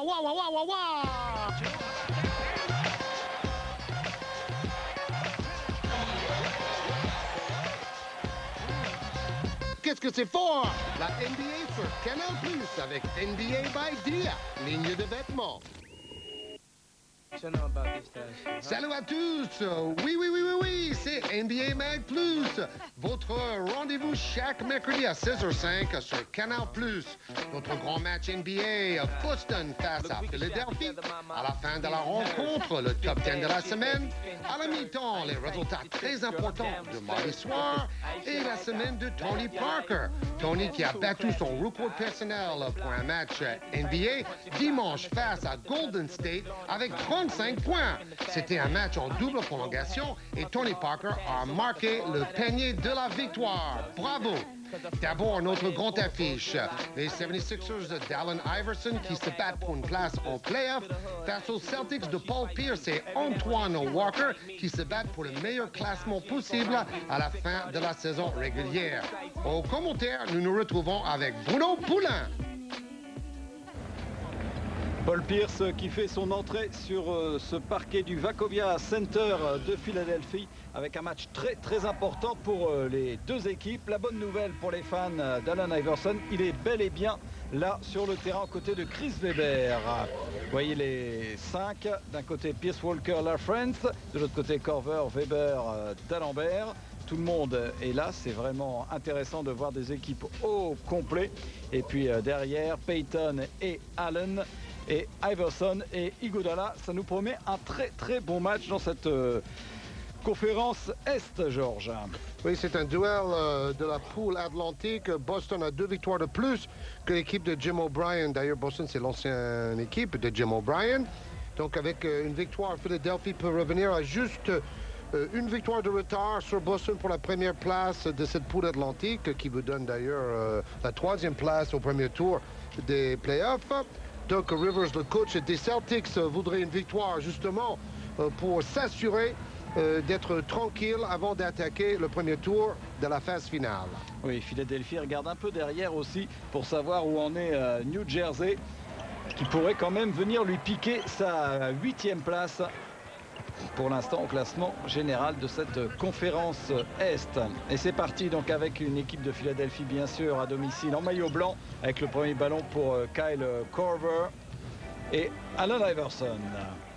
waouh, waouh, waouh, waouh, waouh. Qu'est-ce que c'est fort? La NBA sur Canal+, avec NBA by Dia, ligne de vêtements. Salut à tous! Oui, oui, oui, oui, oui, c'est NBA Mag Plus, votre rendez-vous chaque mercredi à 16h05 sur Canal+. Notre grand match NBA, Boston face à Philadelphie. À la fin de la rencontre, le top 10 de la semaine. À la mi-temps, les résultats très importants de mardi soir et la semaine de Tony Parker. Tony qui a battu son record personnel pour un match NBA dimanche face à Golden State avec 35 points. C'était un match en double prolongation et Tony Parker a marqué le panier de la victoire. Bravo! D'abord, notre grande affiche. Les 76ers d'Allen Iverson qui se battent pour une place en playoff face aux Celtics de Paul Pierce et Antoine Walker qui se battent pour le meilleur classement possible à la fin de la saison régulière. Au commentaire, nous nous retrouvons avec Bruno Poulain. Paul Pierce qui fait son entrée sur ce parquet du Wachovia Center de Philadelphie avec un match très important pour les deux équipes. La bonne nouvelle pour les fans d'Allen Iverson, il est bel et bien là sur le terrain aux côtés de Chris Webber. Vous voyez les 5, d'un côté Pierce Walker, LaFrance, de l'autre côté Korver, Weber, D'Alembert. Tout le monde est là, c'est vraiment intéressant de voir des équipes au complet. Et puis derrière, Payton et Allen. Et Iverson et Iguodala, ça nous promet un très bon match dans cette conférence Est, Georges. Oui, c'est un duel de la poule atlantique. Boston a 2 victoires de plus que l'équipe de Jim O'Brien. D'ailleurs, Boston, c'est l'ancienne équipe de Jim O'Brien. Donc, avec une victoire, Philadelphie peut revenir à juste une victoire de retard sur Boston pour la première place de cette poule atlantique, qui vous donne d'ailleurs la 3e place au premier tour des playoffs. Doc Rivers, le coach des Celtics, voudrait une victoire justement pour s'assurer d'être tranquille avant d'attaquer le premier tour de la phase finale. Oui, Philadelphie regarde un peu derrière aussi pour savoir où en est New Jersey, qui pourrait quand même venir lui piquer sa 8e place pour l'instant au classement général de cette conférence Est. Et c'est parti donc avec une équipe de Philadelphie bien sûr à domicile en maillot blanc avec le premier ballon pour Kyle Korver et Allen Iverson.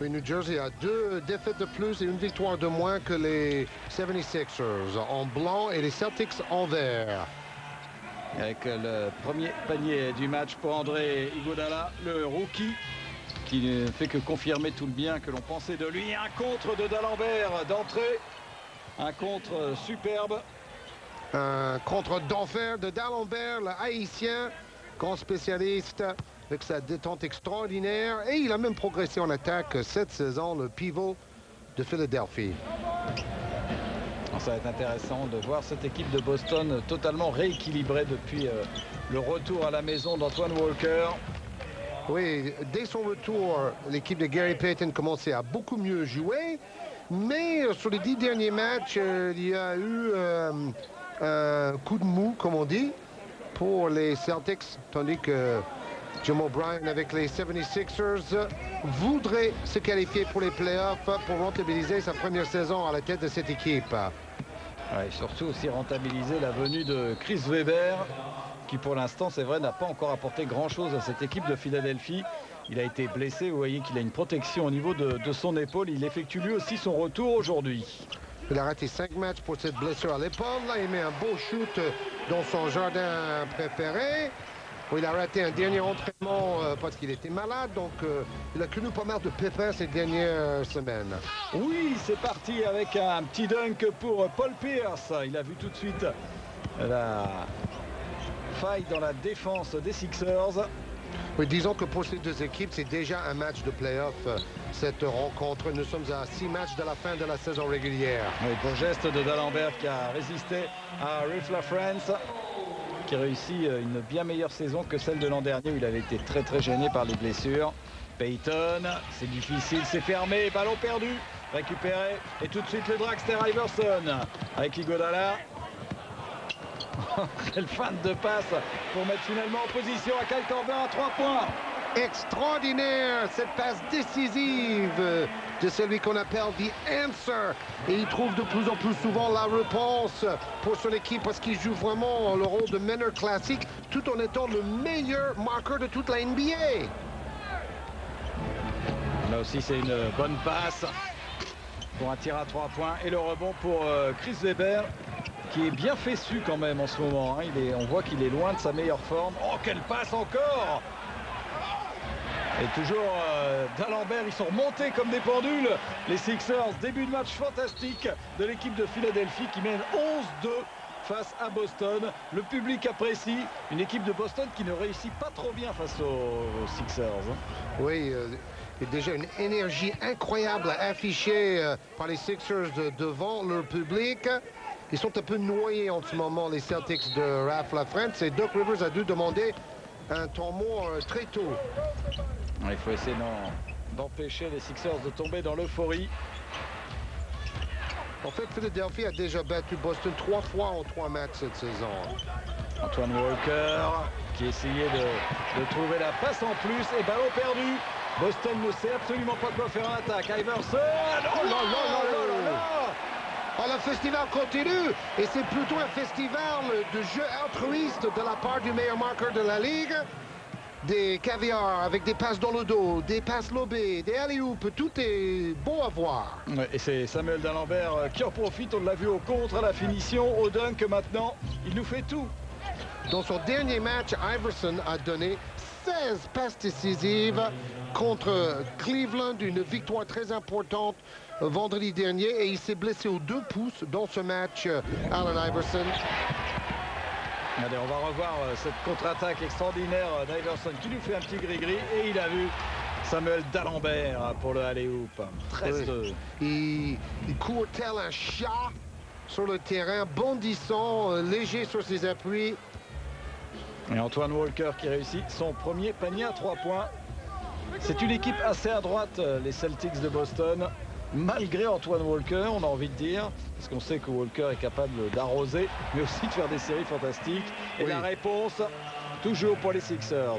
Oui, New Jersey a 2 défaites de plus et une victoire de moins que les 76ers en blanc et les Celtics en vert. Avec le premier panier du match pour André Iguodala, le rookie, qui ne fait que confirmer tout le bien que l'on pensait de lui. Un contre de D'Alembert d'entrée. Un contre superbe. Un contre d'enfer de D'Alembert, le haïtien, grand spécialiste avec sa détente extraordinaire. Et il a même progressé en attaque cette saison, le pivot de Philadelphie. Ça va être intéressant de voir cette équipe de Boston totalement rééquilibrée depuis le retour à la maison d'Antoine Walker. Oui, dès son retour, l'équipe de Gary Payton commençait à beaucoup mieux jouer. Mais sur les 10 derniers matchs, il y a eu un coup de mou, comme on dit, pour les Celtics. Tandis que Jim O'Brien, avec les 76ers, voudrait se qualifier pour les playoffs pour rentabiliser sa première saison à la tête de cette équipe. Ouais, surtout aussi rentabiliser la venue de Chris Webber, qui pour l'instant, c'est vrai, n'a pas encore apporté grand-chose à cette équipe de Philadelphie. Il a été blessé, vous voyez qu'il a une protection au niveau de son épaule. Il effectue lui aussi son retour aujourd'hui. Il a raté 5 matchs pour cette blessure à l'épaule. Là, il met un beau shoot dans son jardin préféré. Il a raté un dernier entraînement parce qu'il était malade. Donc, il a connu pas mal de pépins ces dernières semaines. Oui, c'est parti avec un petit dunk pour Paul Pierce. Il a vu tout de suite la faille dans la défense des Sixers. Oui, disons que pour ces deux équipes, c'est déjà un match de play-off, cette rencontre. Nous sommes à 6 matchs de la fin de la saison régulière. Oui, beau geste de D'Alembert qui a résisté à Riff LaFrance, qui réussit une bien meilleure saison que celle de l'an dernier où il avait été très gêné par les blessures. Payton, c'est difficile, c'est fermé, ballon perdu, récupéré. Et tout de suite le dragster Iverson avec Iguodala. Quelle fin de passe pour mettre finalement en position à Kyle Korver à 3 points. Extraordinaire, cette passe décisive de celui qu'on appelle The Answer. Et il trouve de plus en plus souvent la réponse pour son équipe parce qu'il joue vraiment le rôle de meneur classique tout en étant le meilleur marqueur de toute la NBA. Là aussi, c'est une bonne passe pour un tir à 3 points. Et le rebond pour Chris Webber, qui est bien fessu quand même en ce moment. Hein. On voit qu'il est loin de sa meilleure forme. Oh, quelle passe encore! Et toujours d'Alembert, ils sont remontés comme des pendules. Les Sixers, début de match fantastique de l'équipe de Philadelphie qui mène 11-2 face à Boston. Le public apprécie une équipe de Boston qui ne réussit pas trop bien face aux Sixers. Hein. Oui, il y a déjà une énergie incroyable affichée par les Sixers devant leur public. Ils sont un peu noyés en ce moment, les Celtics de Ralph LaFrentz. Et Doc Rivers a dû demander un temps mort très tôt. Il faut essayer d'empêcher les Sixers de tomber dans l'euphorie. En fait, Philadelphie a déjà battu Boston 3 fois en 3 matchs cette saison. Antoine Walker qui essayait de trouver la passe en plus et ballon perdu. Boston ne sait absolument pas quoi faire en attaque. Iverson, oh là là là là là là. Oh, le festival continue et c'est plutôt un festival de jeu altruiste de la part du meilleur marqueur de la Ligue. Des caviars avec des passes dans le dos, des passes lobées, des alley-oops, tout est beau à voir. Ouais, et c'est Samuel Dalembert qui en profite, on l'a vu au contre, à la finition, au dunk maintenant, il nous fait tout. Dans son dernier match, Iverson a donné 16 passes décisives contre Cleveland, une victoire très importante vendredi dernier et il s'est blessé aux 2 pouces dans ce match, Allen Iverson. Allez, on va revoir cette contre-attaque extraordinaire d'Iverson qui lui fait un petit gris-gris et il a vu Samuel Dalembert pour le alley-oop. 13-2. Oui. Il court tel un chat sur le terrain, bondissant, léger sur ses appuis. Et Antoine Walker qui réussit son premier panier à 3 points. C'est une équipe assez à droite, les Celtics de Boston. Malgré Antoine Walker, on a envie de dire, parce qu'on sait que Walker est capable d'arroser, mais aussi de faire des séries fantastiques. Et la réponse, toujours pour les Sixers.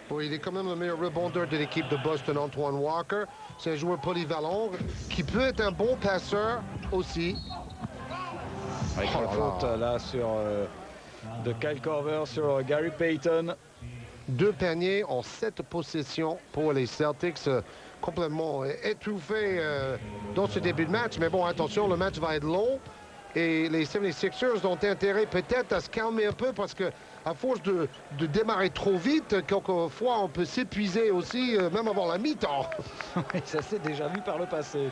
Oui, il est quand même le meilleur rebondeur de l'équipe de Boston, Antoine Walker. C'est un joueur polyvalent qui peut être un bon passeur aussi. Avec la faute là sur de Kyle Korver sur Gary Payton. 2 paniers en 7 possessions pour les Celtics. Complètement étouffé dans ce début de match. Mais bon, attention, le match va être long. Et les 76ers ont intérêt peut-être à se calmer un peu parce que à force de démarrer trop vite, quelquefois on peut s'épuiser aussi, même avant la mi-temps. Oui, ça s'est déjà vu par le passé.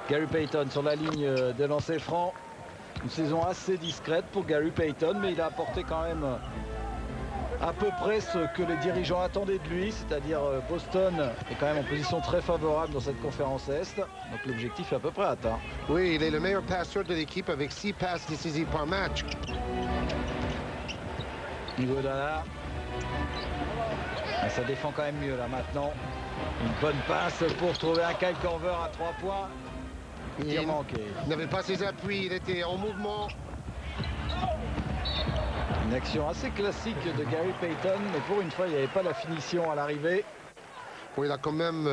Gary Payton sur la ligne de lancer franc. Une saison assez discrète pour Gary Payton, mais il a apporté quand même à peu près ce que les dirigeants attendaient de lui, c'est-à-dire Boston est quand même en position très favorable dans cette conférence Est, donc l'objectif est à peu près atteint. Oui, il est le meilleur passeur de l'équipe avec 6 passes décisives par match. Iguodala, ça défend quand même mieux là maintenant. Une bonne passe pour trouver un Kyle Korver à 3 points. Il n'avait pas ses appuis, il était en mouvement. Une action assez classique de Gary Payton, mais pour une fois, il n'y avait pas la finition à l'arrivée. Oui, il a quand même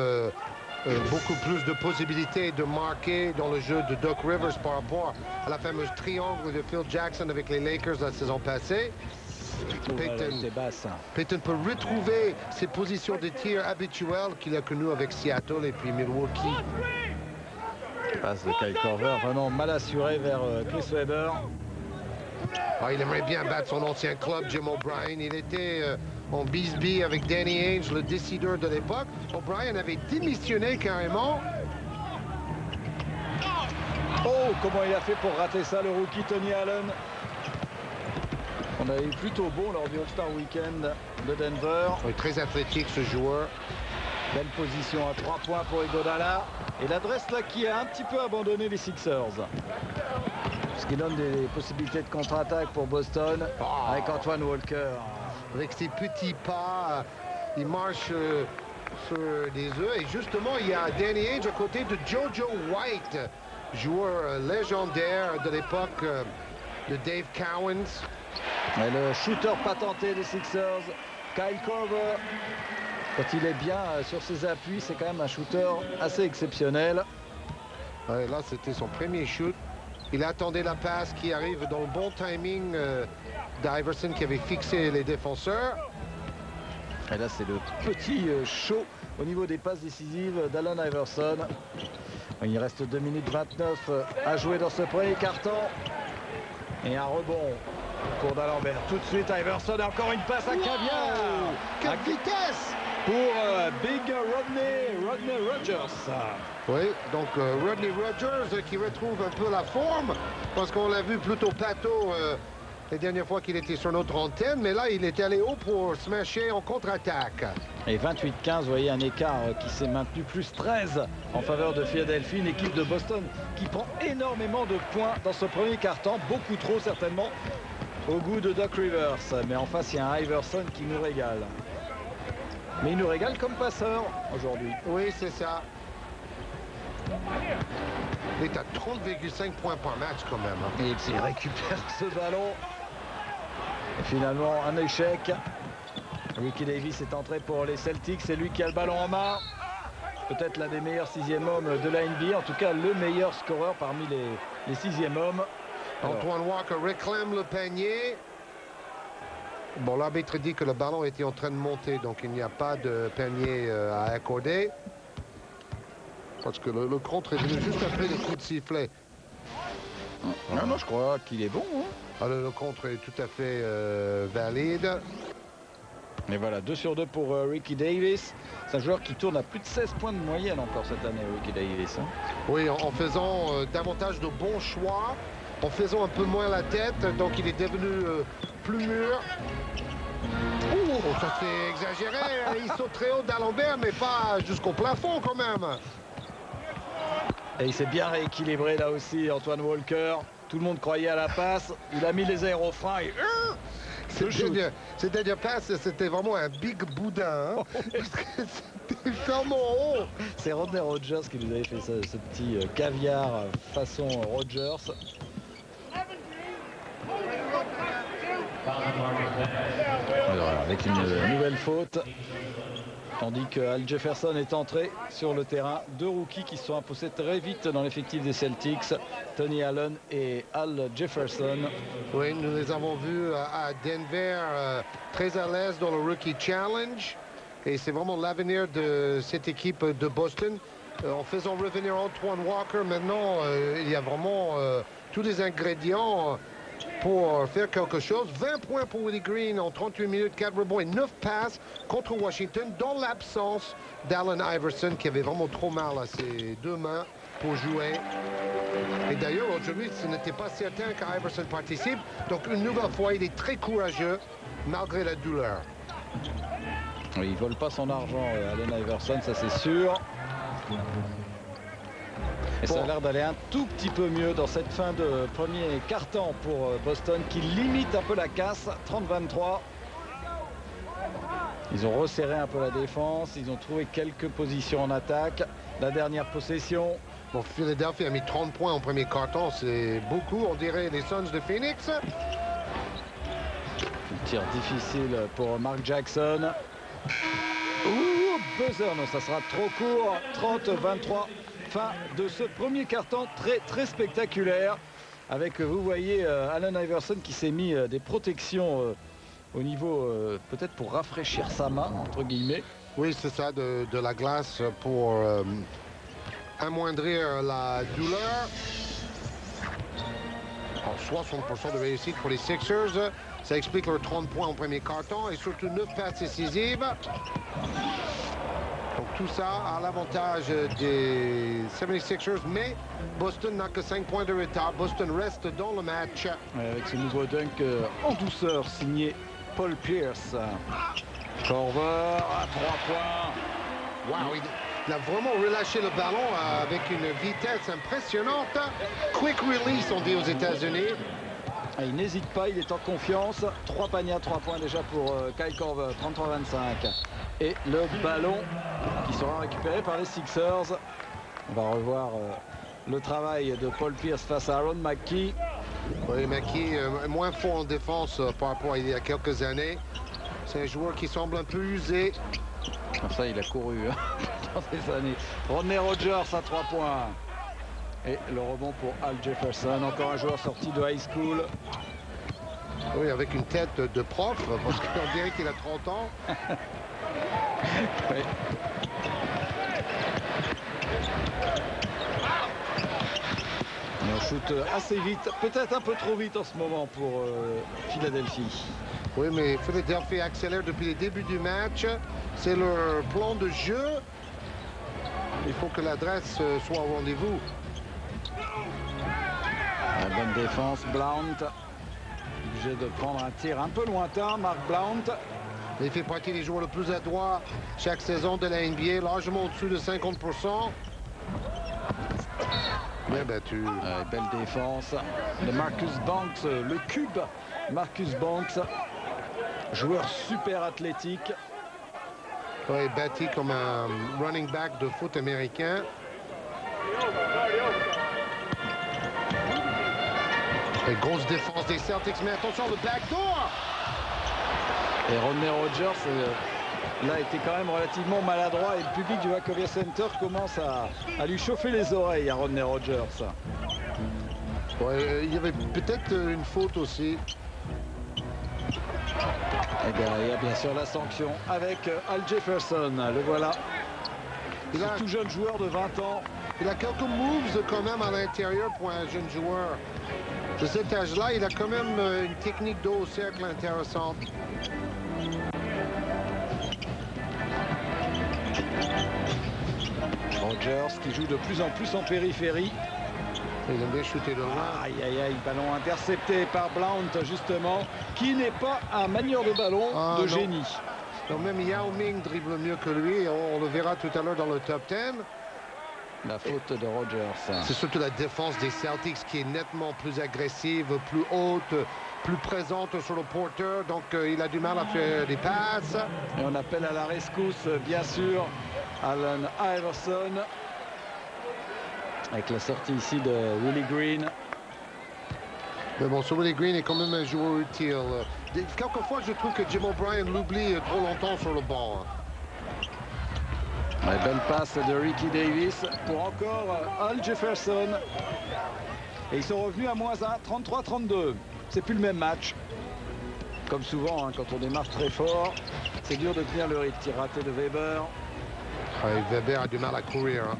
beaucoup plus de possibilités de marquer dans le jeu de Doc Rivers par rapport à la fameuse triangle de Phil Jackson avec les Lakers la saison passée. Payton peut retrouver ses positions de tir habituelles qu'il a connues avec Seattle et puis Milwaukee. Passe de Kyle Korver, vraiment mal assuré vers Chris Webber. Ah, il aimerait bien battre son ancien club, Jim O'Brien. Il était en Bisbee avec Danny Ainge, le décideur de l'époque. O'Brien avait démissionné carrément. Oh, comment il a fait pour rater ça, le rookie Tony Allen. On a eu plutôt bon lors du All-Star Weekend de Denver. Oui, très athlétique ce joueur. Belle position à 3 points pour Iguodala. Et l'adresse là qui a un petit peu abandonné les Sixers. Ce qui donne des possibilités de contre-attaque pour Boston avec Antoine Walker. Avec ses petits pas, il marche sur des œufs. Et justement, il y a Danny Ainge à côté de Jojo White, joueur légendaire de l'époque de Dave Cowens. Et le shooter patenté des Sixers, Kyle Korver. Quand il est bien sur ses appuis, c'est quand même un shooter assez exceptionnel. Ouais, là, c'était son premier shoot. Il attendait la passe qui arrive dans le bon timing d'Iverson qui avait fixé les défenseurs. Et là, c'est le petit show au niveau des passes décisives d'Allen Iverson. Il reste 2 minutes 29 à jouer dans ce premier carton. Et un rebond pour D'Alembert. Tout de suite, Iverson, encore une passe à Caviar. Quelle vitesse! Pour Big Rodney Rogers. Oui, donc Rodney Rogers qui retrouve un peu la forme, parce qu'on l'a vu plutôt plateau les dernières fois qu'il était sur notre antenne, mais là, il est allé haut pour smasher en contre-attaque. Et 28-15, vous voyez un écart qui s'est maintenu, plus 13 en faveur de Philadelphie, une équipe de Boston qui prend énormément de points dans ce premier quart-temps, beaucoup trop certainement au goût de Doc Rivers. Mais en face, il y a un Iverson qui nous régale. Mais il nous régale comme passeur aujourd'hui. Oui, c'est ça. Il est à 30,5 points par match quand même. Hein. Et il récupère ce ballon. Et finalement, un échec. Ricky Davis est entré pour les Celtics. C'est lui qui a le ballon en main. Peut-être l'un des meilleurs sixième hommes de la NBA. En tout cas, le meilleur scoreur parmi les sixième hommes. Antoine Walker réclame le panier. Bon, l'arbitre dit que le ballon était en train de monter, donc il n'y a pas de panier à accorder. Parce que le contre est venu juste après les coups de sifflet. Non, je crois qu'il est bon. Hein. Alors, le contre est tout à fait valide. Mais voilà, 2 sur 2 pour Ricky Davis. C'est un joueur qui tourne à plus de 16 points de moyenne encore cette année, Ricky Davis. Hein. Oui, en faisant davantage de bons choix, en faisant un peu moins la tête, donc il est devenu plus mûr. Oh, ça c'est exagéré, il saute très haut d'Alembert, mais pas jusqu'au plafond quand même. Et il s'est bien rééquilibré là aussi, Antoine Walker. Tout le monde croyait à la passe. Il a mis les aérofreins et... Cette dernière passe, c'était vraiment un big boudin. Hein, parce que c'était tellement haut. C'est Rodney Rogers qui nous avait fait ce petit caviar façon Rogers. Alors, avec une nouvelle faute. Tandis que Al Jefferson est entré sur le terrain. 2 rookies qui se sont imposés très vite dans l'effectif des Celtics. Tony Allen et Al Jefferson. Oui, nous les avons vus à Denver très à l'aise dans le Rookie Challenge. Et c'est vraiment l'avenir de cette équipe de Boston. En faisant revenir Antoine Walker, maintenant, il y a vraiment tous les ingrédients pour faire quelque chose. 20 points pour Willie Green en 38 minutes, 4 rebonds et 9 passes contre Washington dans l'absence d'Allen Iverson qui avait vraiment trop mal à ses 2 mains pour jouer. Et d'ailleurs, aujourd'hui, ce n'était pas certain qu'Iverson participe. Donc, une nouvelle fois, il est très courageux malgré la douleur. Oui, il ne vole pas son argent, Allen Iverson, ça c'est sûr. Et ça a l'air d'aller un tout petit peu mieux dans cette fin de premier quart-temps pour Boston qui limite un peu la casse, 30-23. Ils ont resserré un peu la défense, ils ont trouvé quelques positions en attaque. La dernière possession. Bon, Philadelphie a mis 30 points en premier quart-temps, c'est beaucoup, on dirait les Suns de Phoenix. Un tir difficile pour Mark Jackson. Ouh, buzzer, non, ça sera trop court, 30-23. Fin de ce premier carton très spectaculaire avec, vous voyez, Allen Iverson qui s'est mis des protections au niveau, peut-être pour rafraîchir sa main, entre guillemets. Oui, c'est ça, de la glace pour amoindrir la douleur. 60% de réussite pour les Sixers. Ça explique leurs 30 points en premier quart-temps et surtout 9 passes décisives. Donc tout ça à l'avantage des 76ers, mais Boston n'a que 5 points de retard. Boston reste dans le match. Avec ce nouveau dunk en douceur signé Paul Pierce. Corver à 3 points. Wow, il a vraiment relâché le ballon avec une vitesse impressionnante. Quick release, on dit aux États-Unis. Il n'hésite pas, il est en confiance. 3 paniers à 3 points déjà pour Kyle Korver, 33-25. Et le ballon qui sera récupéré par les Sixers. On va revoir le travail de Paul Pierce face à Aaron McKie. Oui, McKie moins fort en défense par rapport à il y a quelques années. C'est un joueur qui semble un peu usé. Comme ça, il a couru dans ces années. Rodney Rogers à 3 points. Et le rebond pour Al Jefferson, encore un joueur sorti de high school. Oui, avec une tête de prof, parce qu'on dirait qu'il a 30 ans. Oui. Et on shoot assez vite, peut-être un peu trop vite en ce moment pour Philadelphie. Oui, mais Philadelphie accélère depuis le début du match. C'est leur plan de jeu. Il faut que l'adresse soit au rendez-vous. La bonne défense, Blount. Obligé de prendre un tir un peu lointain, Mark Blount. Il fait partie des joueurs les plus adroits chaque saison de la NBA, largement au-dessus de 50%. Bien battu. Belle défense de Marcus Banks, le cube. Marcus Banks, joueur super athlétique. Oui, bâti comme un running back de foot américain. Et grosse défense des Celtics, mais attention, le backdoor! Et Rodney Rogers, là, était quand même relativement maladroit. Et le public du Wachovia Center commence à lui chauffer les oreilles à Rodney Rogers. Ouais, il y avait peut-être une faute aussi. Et bien, il y a bien sûr la sanction avec Al Jefferson. Le voilà. Il a un tout jeune joueur de 20 ans. Il a quelques moves quand même à l'intérieur pour un jeune joueur. De cet âge-là, il a quand même une technique d'eau au cercle intéressante. Rogers qui joue de plus en plus en périphérie. Il aime bien shooter de loin. Aïe, aïe, aïe, ballon intercepté par Blount, justement, qui n'est pas un manieur de ballon de non. génie. Donc même Yao Ming dribble mieux que lui. On le verra tout à l'heure dans le top 10. La faute de Rogers. C'est surtout la défense des Celtics qui est nettement plus agressive, plus haute, plus présente sur le porteur. Donc il a du mal à faire des passes. Et on appelle à la rescousse, bien sûr, Allen Iverson. Avec la sortie ici de Willie Green. Mais bon, ce Willie Green est quand même un joueur utile. Quelquefois, je trouve que Jim O'Brien l'oublie trop longtemps sur le banc. La belle passe de Ricky Davis pour encore Al Jefferson. Et ils sont revenus à -1, 33-32. C'est plus le même match. Comme souvent, hein, quand on démarre très fort, c'est dur de tenir le rythme. Tir raté de Weber. Ouais, Weber a du mal à courir. Hein.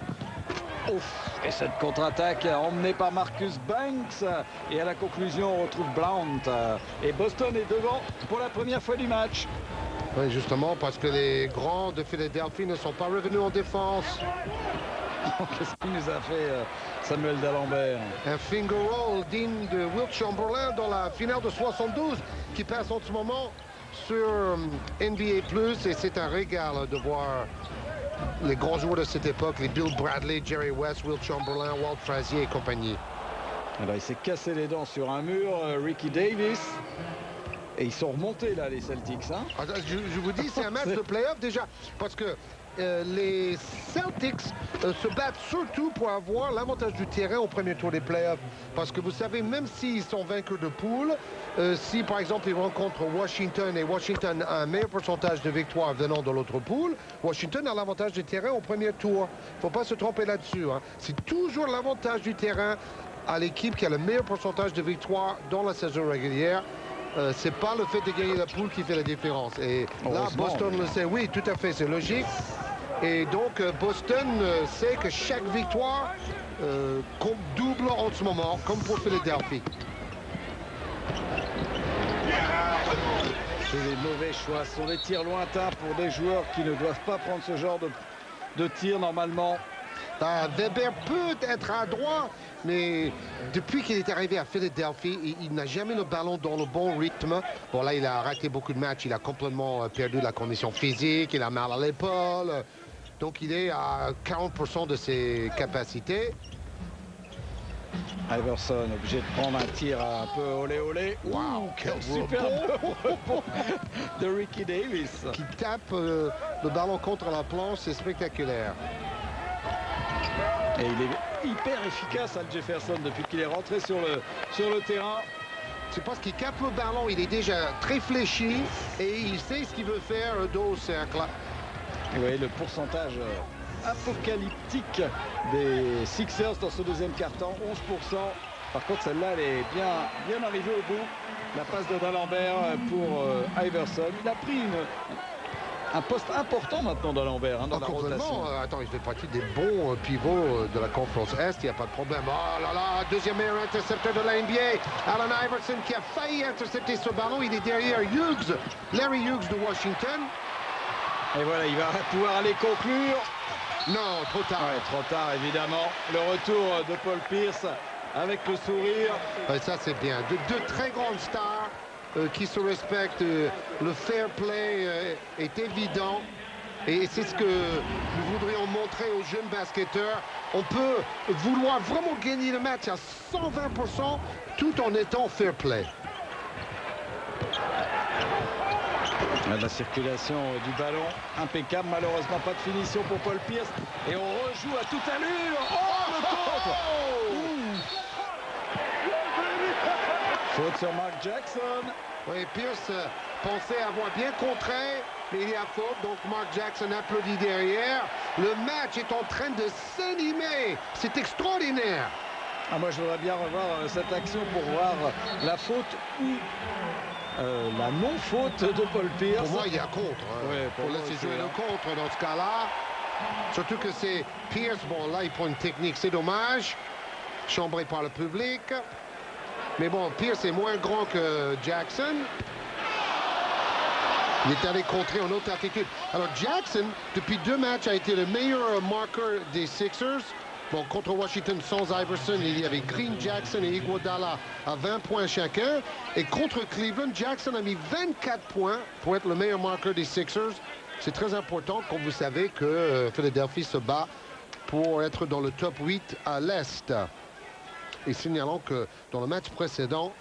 Ouf. Et cette contre-attaque emmenée par Marcus Banks. Et à la conclusion, on retrouve Blount. Et Boston est devant pour la première fois du match. Oui, justement, parce que les grands de Philadelphie ne sont pas revenus en défense. Qu'est-ce qu'il nous a fait Samuel D'Alembert? Un finger roll digne de Wilt Chamberlain dans la finale de 72 qui passe en ce moment sur NBA+. Et c'est un régal de voir les grands joueurs de cette époque, les Bill Bradley, Jerry West, Wilt Chamberlain, Walt Frazier et compagnie. Alors il s'est cassé les dents sur un mur, Ricky Davis. Et ils sont remontés là, les Celtics. Hein, je vous dis, c'est un match de play-off déjà. Parce que les Celtics se battent surtout pour avoir l'avantage du terrain au premier tour des playoffs. Parce que vous savez, même s'ils sont vainqueurs de poule, si par exemple ils rencontrent Washington et Washington a un meilleur pourcentage de victoires venant de l'autre poule, Washington a l'avantage du terrain au premier tour. Il ne faut pas se tromper là-dessus. Hein. C'est toujours l'avantage du terrain à l'équipe qui a le meilleur pourcentage de victoires dans la saison régulière. C'est pas le fait de gagner la poule qui fait la différence. Et là, Boston le sait. Oui, tout à fait, c'est logique. Et donc, Boston sait que chaque victoire compte double en ce moment, comme pour Philadelphie. C'est des mauvais choix. Ce sont des tirs lointains pour des joueurs qui ne doivent pas prendre ce genre de tir normalement. Weber peut être à droite, mais depuis qu'il est arrivé à Philadelphie, il n'a jamais le ballon dans le bon rythme. Bon, là, il a raté beaucoup de matchs. Il a complètement perdu la condition physique. Il a mal à l'épaule. Donc, il est à 40% de ses capacités. Iverson obligé de prendre un tir un peu olé-olé. Waouh, quel super rebond de Ricky Davis. Qui tape le ballon contre la planche, c'est spectaculaire. Et il est hyper efficace, Al Jefferson, depuis qu'il est rentré sur le terrain. C'est parce qu'il capte le ballon, il est déjà très fléchi et il sait ce qu'il veut faire dos au cercle. vous voyez le pourcentage apocalyptique des Sixers dans ce deuxième quart-temps, 11%. Par contre, celle-là, elle est bien arrivée au bout. La passe de D'Alembert pour Iverson. Il a pris un poste important maintenant d'Alembert dans la rotation. Attends, il fait partie des bons pivots de la conférence Est, il n'y a pas de problème. Oh là là, deuxième meilleur intercepteur de la NBA. Allen Iverson qui a failli intercepter ce ballon. Il est derrière Hughes, Larry Hughes de Washington. Et voilà, il va pouvoir aller conclure. Non, trop tard. Ouais, trop tard, évidemment. Le retour de Paul Pierce avec le sourire. Ouais, ça, c'est bien. Deux très grandes stars qui se respectent. Le fair play est évident. Et c'est ce que nous voudrions montrer aux jeunes basketteurs. On peut vouloir vraiment gagner le match à 120% tout en étant fair play. La circulation du ballon impeccable, malheureusement pas de finition pour Paul Pierce et on rejoue à toute allure. Oh, le contre. Faute sur Mark Jackson. Oui, Pierce pensait avoir bien contré, mais il y a faute, donc Mark Jackson applaudit derrière. Le match est en train de s'animer, c'est extraordinaire. Moi je voudrais bien revoir cette action pour voir la faute ou la non-faute de Paul Pierce. Pour moi, il y a contre. Ouais, pour laisser jouer le contre dans ce cas-là. Surtout que c'est Pierce. Bon, là, il prend une technique. C'est dommage. Chambré par le public. Mais bon, Pierce est moins grand que Jackson. Il est allé contrer en autre attitude. Alors, Jackson, depuis 2 matchs, a été le meilleur marqueur des Sixers. Bon, contre Washington, sans Iverson, il y avait Green, Jackson et Iguodala à 20 points chacun. Et contre Cleveland, Jackson a mis 24 points pour être le meilleur marqueur des Sixers. C'est très important, comme vous savez, que Philadelphie se bat pour être dans le top 8 à l'Est. Et signalons que dans le match précédent,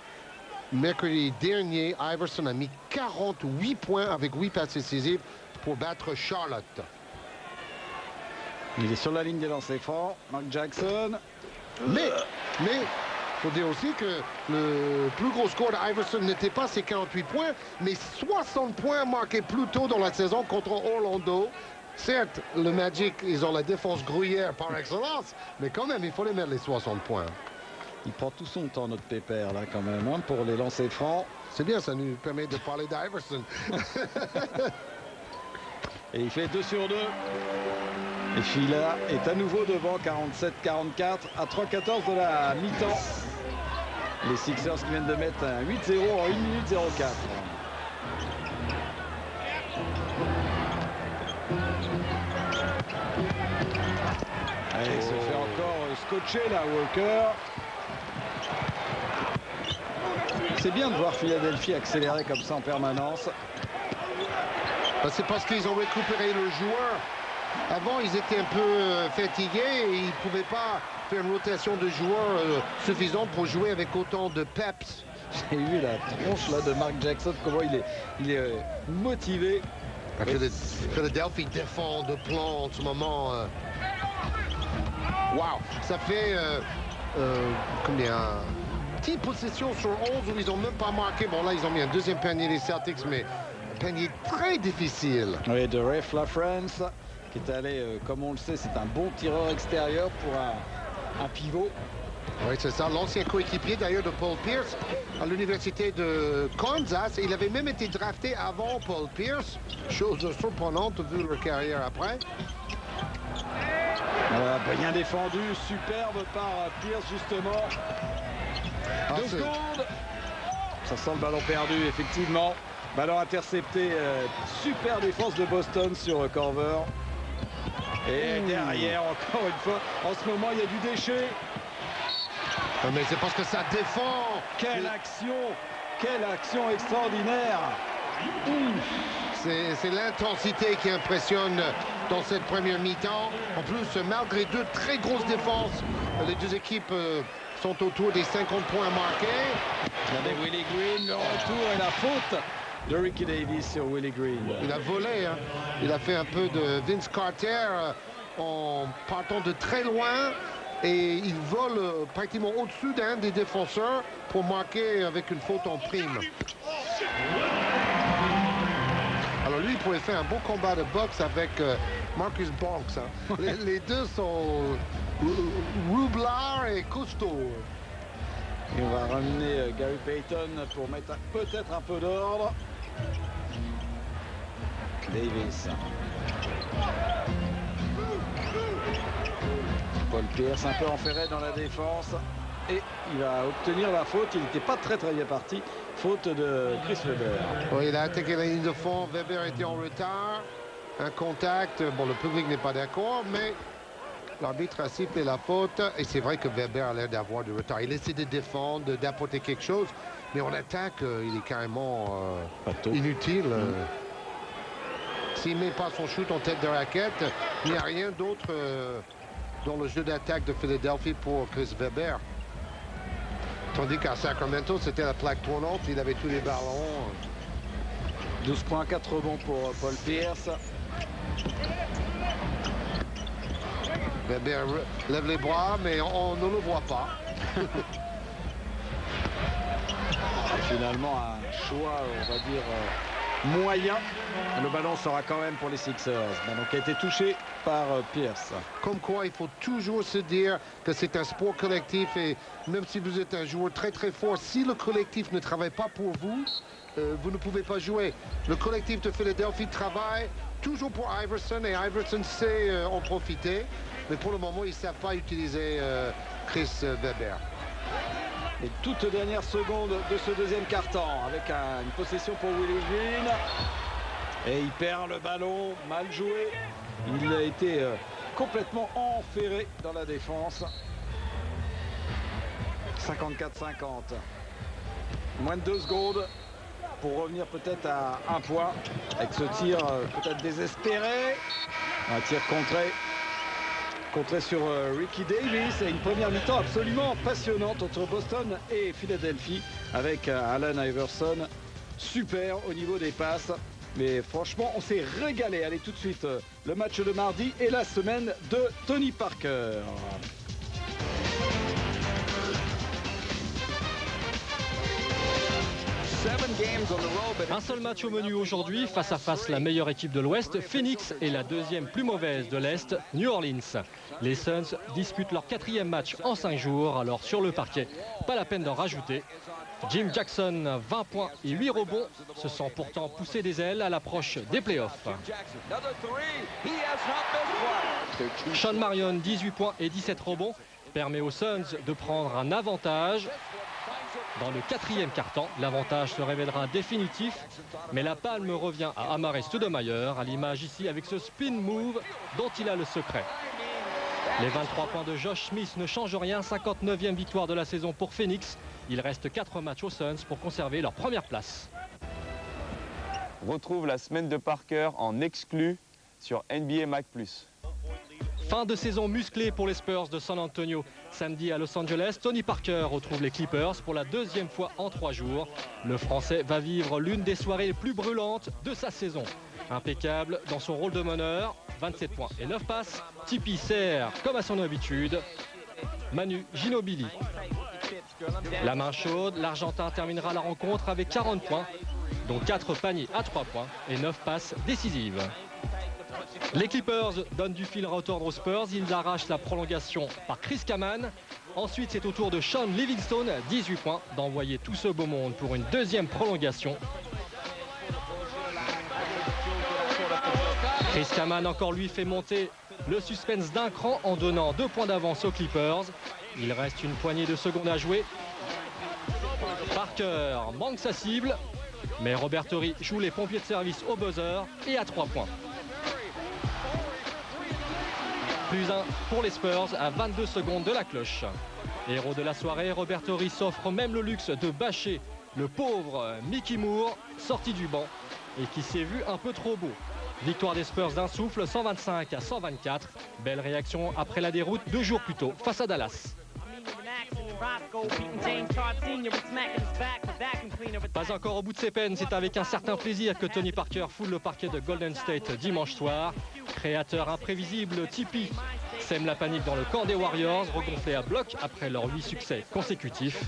mercredi dernier, Iverson a mis 48 points avec 8 passes décisives pour battre Charlotte. Il est sur la ligne des lancers francs, Mark Jackson. Mais, faut dire aussi que le plus gros score d'Iverson n'était pas ses 48 points, mais 60 points marqués plus tôt dans la saison contre Orlando. Certes, le Magic, ils ont la défense gruyère par excellence, mais quand même, il faut les mettre les 60 points. Il prend tout son temps, notre pépère, là, quand même, pour les lancers francs. C'est bien, ça nous permet de parler d'Iverson. Et il fait 2 sur 2. Et Fila est à nouveau devant 47-44 à 3-14 de la mi-temps. Les Sixers qui viennent de mettre un 8-0 en 1 minute 04. Allez, il se fait encore scotcher là, Walker. C'est bien de voir Philadelphie accélérer comme ça en permanence. C'est parce qu'ils ont récupéré le joueur. Avant, ils étaient un peu fatigués et ils ne pouvaient pas faire une rotation de joueurs suffisante pour jouer avec autant de peps. J'ai vu la tronche là de Mark Jackson, comment il est motivé. Philadelphie défend de plan en ce moment. Wow, ça fait combien 10 possessions sur 11 où ils n'ont même pas marqué. Bon là, ils ont mis un deuxième panier des Celtics, mais un panier très difficile. Oui, de Ray LaFrance qui est allé, comme on le sait, c'est un bon tireur extérieur pour un pivot. Oui, c'est ça. L'ancien coéquipier d'ailleurs de Paul Pierce à l'université de Kansas. Il avait même été drafté avant Paul Pierce. Chose surprenante vu leur carrière après. Voilà, bien défendu, superbe par Pierce justement. 2 secondes. Ça sent le ballon perdu, effectivement. Ballon intercepté. Super défense de Boston sur Corver. Et derrière, encore une fois, en ce moment, il y a du déchet. Mais c'est parce que ça défend. Quelle action extraordinaire. C'est l'intensité qui impressionne dans cette première mi-temps. En plus, malgré 2 très grosses défenses, les 2 équipes sont autour des 50 points marqués. Regardez Willie Green, le retour et la faute de Ricky Davis sur Willie Green. Il a volé, hein. Il a fait un peu de Vince Carter en partant de très loin. Et il vole pratiquement au-dessus d'un des défenseurs pour marquer avec une faute en prime. Alors lui, il pourrait faire un bon combat de boxe avec Marcus Banks. Hein. Les deux sont roublards et costauds. Et on va ramener Gary Payton pour mettre peut-être un peu d'ordre. Davis. Paul Pierce un peu enferré dans la défense. Et il va obtenir la faute. Il n'était pas très bien parti. Faute de Chris Weber. Oui, il a attaqué la ligne de fond. Weber était en retard. Un contact. Bon, le public n'est pas d'accord, mais l'arbitre a sifflé la faute. Et c'est vrai que Weber a l'air d'avoir du retard. Il essaie de défendre, d'apporter quelque chose. Mais en attaque, il est carrément inutile. S'il ne met pas son shoot en tête de raquette, il n'y a rien d'autre dans le jeu d'attaque de Philadelphie pour Chris Weber. Tandis qu'à Sacramento, c'était la plaque tournante, il avait tous les ballons. 12 points, 4 rebonds pour Paul Pierce. Weber lève les bras, mais on ne le voit pas. Finalement, un choix, on va dire, moyen. Le ballon sera quand même pour les Sixers. Ballon qui a été touché par Pierce. Comme quoi, il faut toujours se dire que c'est un sport collectif et même si vous êtes un joueur très fort, si le collectif ne travaille pas pour vous, vous ne pouvez pas jouer. Le collectif de Philadelphie travaille toujours pour Iverson et Iverson sait en profiter. Mais pour le moment, ils ne savent pas utiliser Chris Weber. Les toutes dernières secondes de ce deuxième quart-temps avec une possession pour Willie Green. Et il perd le ballon, mal joué. Il a été complètement enferré dans la défense. 54-50. Moins de 2 secondes pour revenir peut-être à 1 point. Avec ce tir peut-être désespéré. Un tir contré sur Ricky Davis et une première mi-temps absolument passionnante entre Boston et Philadelphie avec Allen Iverson. Super au niveau des passes. Mais franchement, on s'est régalé. Allez, tout de suite, le match de mardi et la semaine de Tony Parker. Un seul match au menu aujourd'hui, face à face la meilleure équipe de l'Ouest, Phoenix, et la deuxième plus mauvaise de l'Est, New Orleans. Les Suns disputent leur 4e match en 5 jours, alors sur le parquet, pas la peine d'en rajouter. Jim Jackson, 20 points et 8 rebonds, se sent pourtant pousser des ailes à l'approche des playoffs. Sean Marion, 18 points et 17 rebonds, permet aux Suns de prendre un avantage. Dans le 4e quart-temps, l'avantage se révélera définitif, mais la palme revient à Amar'e Stoudemire, à l'image ici avec ce spin move dont il a le secret. Les 23 points de Josh Smith ne changent rien, 59e victoire de la saison pour Phoenix. Il reste 4 matchs aux Suns pour conserver leur première place. Retrouve la semaine de Parker en exclu sur NBA Mac+. Fin de saison musclée pour les Spurs de San Antonio. Samedi à Los Angeles, Tony Parker retrouve les Clippers pour la 2e fois en 3 jours. Le Français va vivre l'une des soirées les plus brûlantes de sa saison. Impeccable dans son rôle de meneur, 27 points et 9 passes. Tipeee sert comme à son habitude Manu Ginobili. La main chaude, l'Argentin terminera la rencontre avec 40 points, dont 4 paniers à 3 points et 9 passes décisives. Les Clippers donnent du fil à retordre aux Spurs. Ils arrachent la prolongation par Chris Kaman. Ensuite, c'est au tour de Sean Livingstone, 18 points, d'envoyer tout ce beau monde pour une 2e prolongation. Chris Kaman, encore lui, fait monter le suspense d'un cran en donnant 2 points d'avance aux Clippers. Il reste une poignée de secondes à jouer. Parker manque sa cible, mais Robert Horry joue les pompiers de service au buzzer et à 3 points. Plus 1 pour les Spurs à 22 secondes de la cloche. Héros de la soirée, Robert Horry s'offre même le luxe de bâcher le pauvre Mickey Moore, sorti du banc et qui s'est vu un peu trop beau. Victoire des Spurs d'un souffle, 125-124. Belle réaction après la déroute 2 jours plus tôt face à Dallas. Pas encore au bout de ses peines, c'est avec un certain plaisir que Tony Parker foule le parquet de Golden State dimanche soir. Créateur imprévisible, Tipeee sème la panique dans le camp des Warriors, regonflés à bloc après leurs 8 succès consécutifs.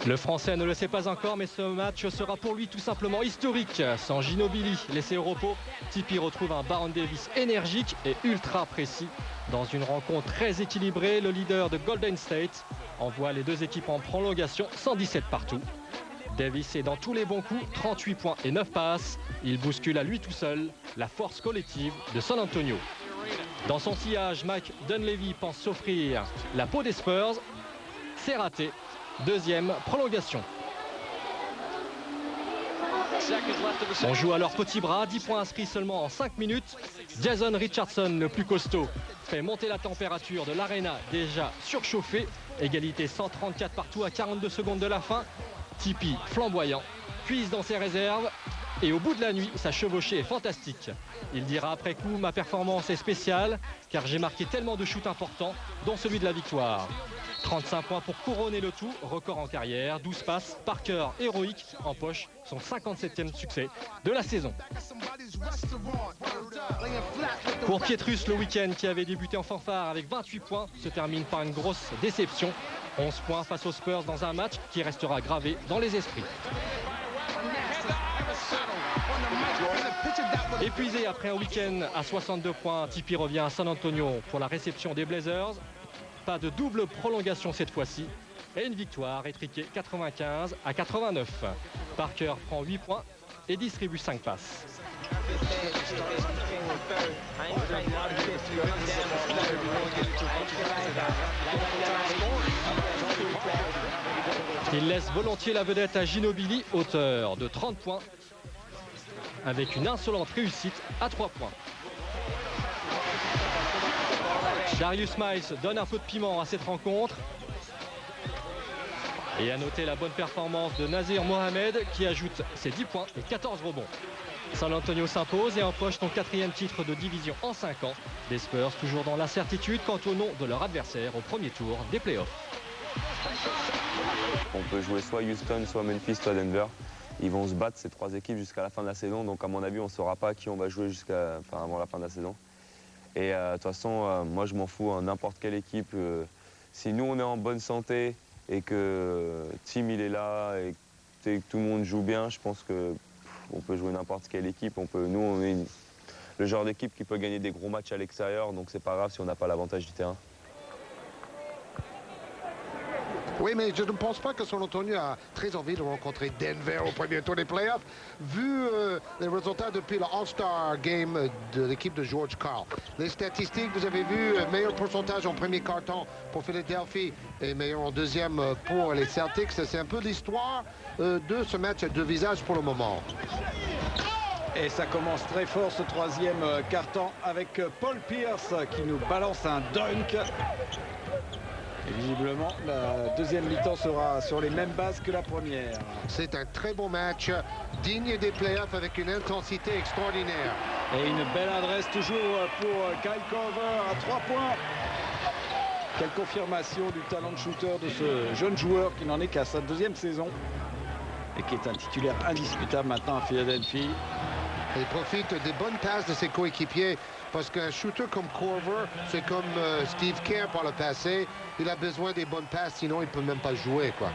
Le Français ne le sait pas encore, mais ce match sera pour lui tout simplement historique. Sans Ginobili laissé au repos, Tipi retrouve un Baron Davis énergique et ultra précis. Dans une rencontre très équilibrée, le leader de Golden State envoie les deux équipes en prolongation, 117 partout. Davis est dans tous les bons coups, 38 points et 9 passes. Il bouscule à lui tout seul la force collective de San Antonio. Dans son sillage, Mike Dunleavy pense s'offrir la peau des Spurs. C'est raté. Deuxième prolongation. On joue à leur petit bras, 10 points inscrits seulement en 5 minutes. Jason Richardson, le plus costaud, fait monter la température de l'aréna déjà surchauffée. Égalité 134 partout à 42 secondes de la fin. Tipi flamboyant, puise dans ses réserves et au bout de la nuit, sa chevauchée est fantastique. Il dira après coup, ma performance est spéciale car j'ai marqué tellement de shoots importants, dont celui de la victoire. 35 points pour couronner le tout, record en carrière, 12 passes, Parker héroïque en poche, son 57e succès de la saison. Pour Pietrus, le week-end qui avait débuté en fanfare avec 28 points se termine par une grosse déception. 11 points face aux Spurs dans un match qui restera gravé dans les esprits. Épuisé après un week-end à 62 points, Tipi revient à San Antonio pour la réception des Blazers. Pas de double prolongation cette fois-ci et une victoire étriquée 95 à 89. Parker prend 8 points et distribue 5 passes. Il laisse volontiers la vedette à Ginobili, auteur de 30 points, avec une insolente réussite à 3 points. Darius Miles donne un peu de piment à cette rencontre. Et à noter la bonne performance de Nazir Mohamed qui ajoute ses 10 points et 14 rebonds. San Antonio s'impose et empoche son 4e titre de division en 5 ans. Les Spurs toujours dans l'incertitude quant au nom de leur adversaire au premier tour des playoffs. On peut jouer soit Houston, soit Memphis, soit Denver. Ils vont se battre ces 3 équipes jusqu'à la fin de la saison. Donc à mon avis, on ne saura pas qui on va jouer avant la fin de la saison. Et de toute façon, moi je m'en fous, hein, n'importe quelle équipe. Si nous on est en bonne santé et que Tim il est là et que tout le monde joue bien, je pense qu'on peut jouer n'importe quelle équipe. Nous on est le genre d'équipe qui peut gagner des gros matchs à l'extérieur, donc c'est pas grave si on n'a pas l'avantage du terrain. Oui, mais je ne pense pas que San Antonio a très envie de rencontrer Denver au premier tour des playoffs, vu les résultats depuis le All-Star Game de l'équipe de George Karl. Les statistiques, vous avez vu, meilleur pourcentage en premier quart-temps pour Philadelphie et meilleur en deuxième pour les Celtics. C'est un peu l'histoire de ce match à deux visages pour le moment. Et ça commence très fort ce 3e quart-temps avec Paul Pierce qui nous balance un dunk. Et visiblement, la deuxième mi-temps sera sur les mêmes bases que la première. C'est un très bon match, digne des playoffs avec une intensité extraordinaire. Et une belle adresse toujours pour Kyle Korver à 3 points. Quelle confirmation du talent de shooter de ce jeune joueur qui n'en est qu'à sa 2e saison. Et qui est un titulaire indiscutable maintenant à Philadelphie. Il profite des bonnes passes de ses coéquipiers. Parce qu'un shooter comme Korver, c'est comme Steve Kerr par le passé. Il a besoin des bonnes passes, sinon il ne peut même pas jouer, quoi.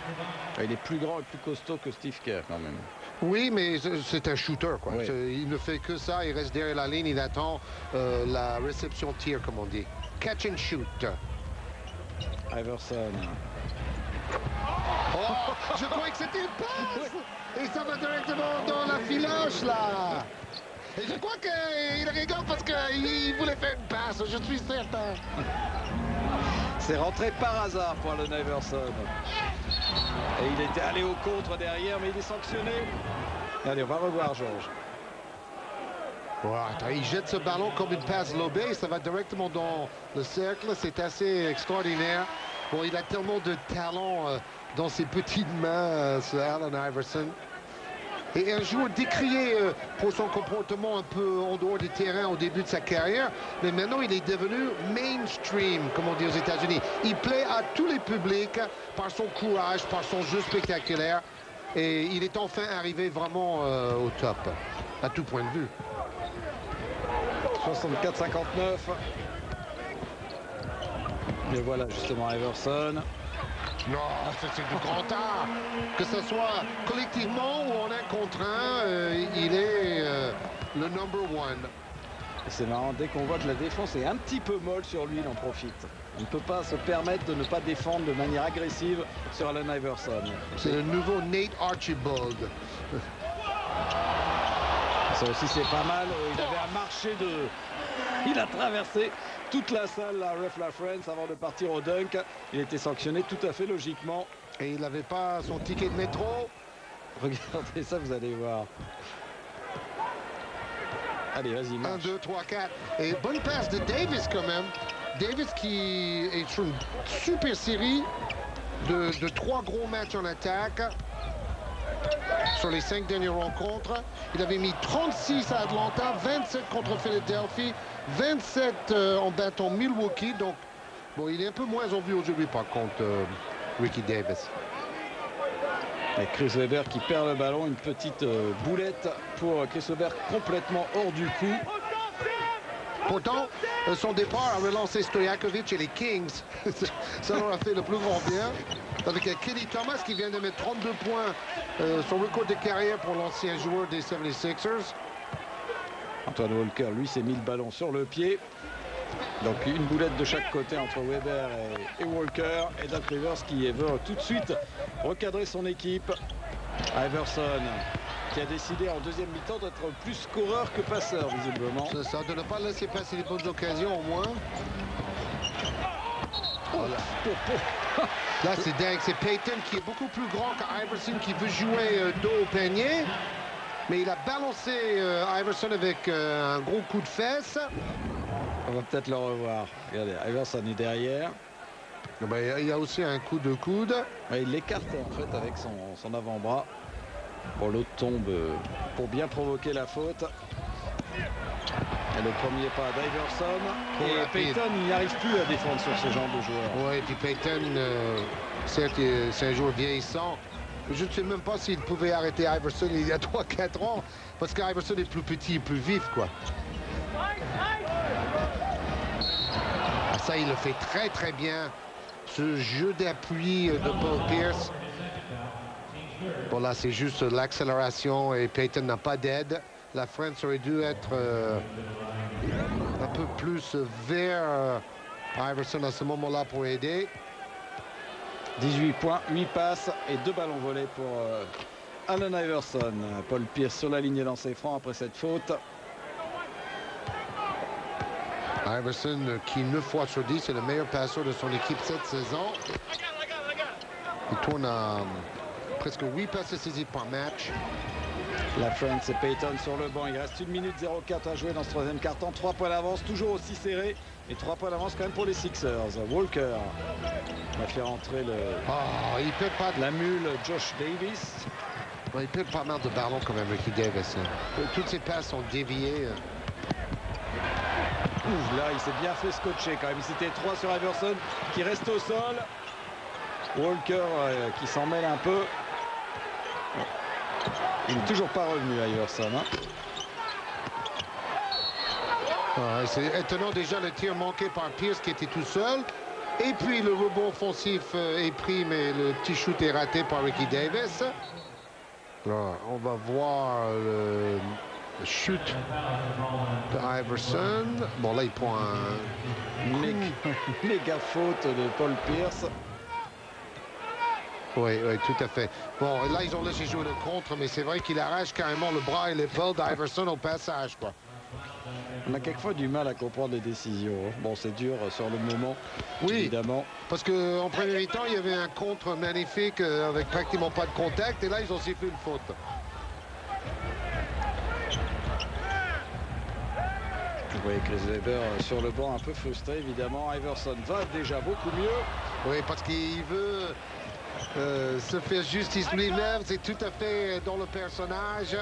Il est plus grand et plus costaud que Steve Kerr, quand même. Oui, mais c'est un shooter, quoi. Oui. Il ne fait que ça, il reste derrière la ligne, il attend la réception tir, comme on dit. Catch and shoot. Iverson. Oh, je croyais que c'était une passe. Et ça va directement dans la filoche, là. Et je crois qu'il rigole parce qu'il voulait faire une passe, je suis certain. C'est rentré par hasard pour Allen Iverson. Et il était allé au contre derrière, mais il est sanctionné. Allez, on va revoir Georges. Wow, il jette ce ballon comme une passe lobée, ça va directement dans le cercle, c'est assez extraordinaire. Bon, il a tellement de talent dans ses petites mains, ce Allen Iverson. Et un joueur décrié pour son comportement un peu en dehors du terrain au début de sa carrière, mais maintenant il est devenu mainstream, comme on dit aux États-Unis. Il plaît à tous les publics par son courage, par son jeu spectaculaire, et il est enfin arrivé vraiment au top, à tout point de vue. 64-59. Et voilà justement Iverson. Non, c'est du grand art. Que ce soit collectivement ou en un contre un, il est le number one. Et c'est marrant, dès qu'on voit que la défense est un petit peu molle sur lui, il en profite. On ne peut pas se permettre de ne pas défendre de manière agressive sur Allen Iverson. C'est le nouveau Nate Archibald. Ça aussi c'est pas mal. Il avait un marché de... Il a traversé toute la salle, la ref La France, avant de partir au dunk. Il était sanctionné tout à fait logiquement. Et il n'avait pas son ticket de métro. Regardez ça, vous allez voir. Allez, vas-y, 1, 2, 3, 4. Et bonne passe de Davis quand même. Davis qui est sur une super série de 3 gros matchs en attaque. Sur les 5 dernières rencontres, il avait mis 36 à Atlanta, 27 contre Philadelphie, 27 en battant Milwaukee. Donc, bon, il est un peu moins en vue aujourd'hui par contre, Ricky Davis. Et Chris Webber qui perd le ballon, une petite boulette pour Chris Webber complètement hors du coup. Pourtant, son départ a relancé Stojakovic et les Kings. Ça leur a fait le plus grand bien. Avec Kenny Thomas qui vient de mettre 32 points, son record de carrière pour l'ancien joueur des 76ers. Antoine Walker, lui, s'est mis le ballon sur le pied. Donc une boulette de chaque côté entre Webber et Walker. Et Doc Rivers qui veut tout de suite recadrer son équipe. Iverson qui a décidé en deuxième mi-temps d'être plus scoreur que passeur visiblement. C'est ça, de ne pas laisser passer les bonnes occasions au moins. Voilà. Là c'est dingue, c'est Payton qui est beaucoup plus grand qu'Iverson qui veut jouer dos au panier. Mais il a balancé Iverson avec un gros coup de fesse. On va peut-être le revoir. Regardez, Iverson est derrière. Ben, il y a aussi un coup de coude. Ouais, il l'écarte en fait avec son avant-bras. Bon, l'autre tombe pour bien provoquer la faute. Et le premier pas d'Iverson. Et Payton, il n'y arrive plus à défendre sur ce genre de joueur. Oui, et puis Payton, certes, c'est un joueur vieillissant. Je ne sais même pas s'il pouvait arrêter Iverson il y a 3-4 ans. Parce qu'Iverson est plus petit et plus vif, quoi. Ah, ça, il le fait très, très bien. Ce jeu d'appui de Paul Pierce. Bon, là, c'est juste l'accélération et Payton n'a pas d'aide. La France aurait dû être un peu plus vers Iverson à ce moment-là pour aider. 18 points, 8 passes et 2 ballons volés pour Allen Iverson. Paul Pierce sur la ligne de lancer franc après cette faute. Iverson qui 9 fois sur 10 est le meilleur passeur de son équipe cette saison. Il tourne à presque 8 passes décisives par match. La France et Payton sur le banc. Il reste 1 minute 04 à jouer dans ce troisième quart-temps. 3 points d'avance, toujours aussi serré. Et 3 points d'avance quand même pour les Sixers. Walker va faire entrer il perd pas la mule Josh Davis. Il perd pas mal de ballons quand même, Ricky Davis. Toutes ses passes sont déviées. Là, il s'est bien fait scotcher quand même. C'était 3 sur Iverson qui reste au sol. Walker qui s'en mêle un peu. Il n'est toujours pas revenu, Iverson. C'est étonnant déjà le tir manqué par Pierce qui était tout seul. Et puis le rebond offensif est pris, mais le petit shoot est raté par Ricky Davis. Là, on va voir le shoot de Iverson. Bon, là, il prend un méga faute de Paul Pierce. Oui, tout à fait. Bon, là, ils ont laissé jouer le contre, mais c'est vrai qu'il arrache carrément le bras et l'épaule d'Iverson au passage, quoi. On a quelquefois du mal à comprendre les décisions. Bon, c'est dur sur le moment, oui, évidemment. Parce qu'en premier temps, il y avait un contre magnifique avec pratiquement pas de contact, et là, ils ont sifflé une faute. Vous voyez Chris Webber sur le banc un peu frustré, évidemment. Iverson va déjà beaucoup mieux. Oui, parce qu'il veut se faire justice lui-même. C'est tout à fait dans le personnage.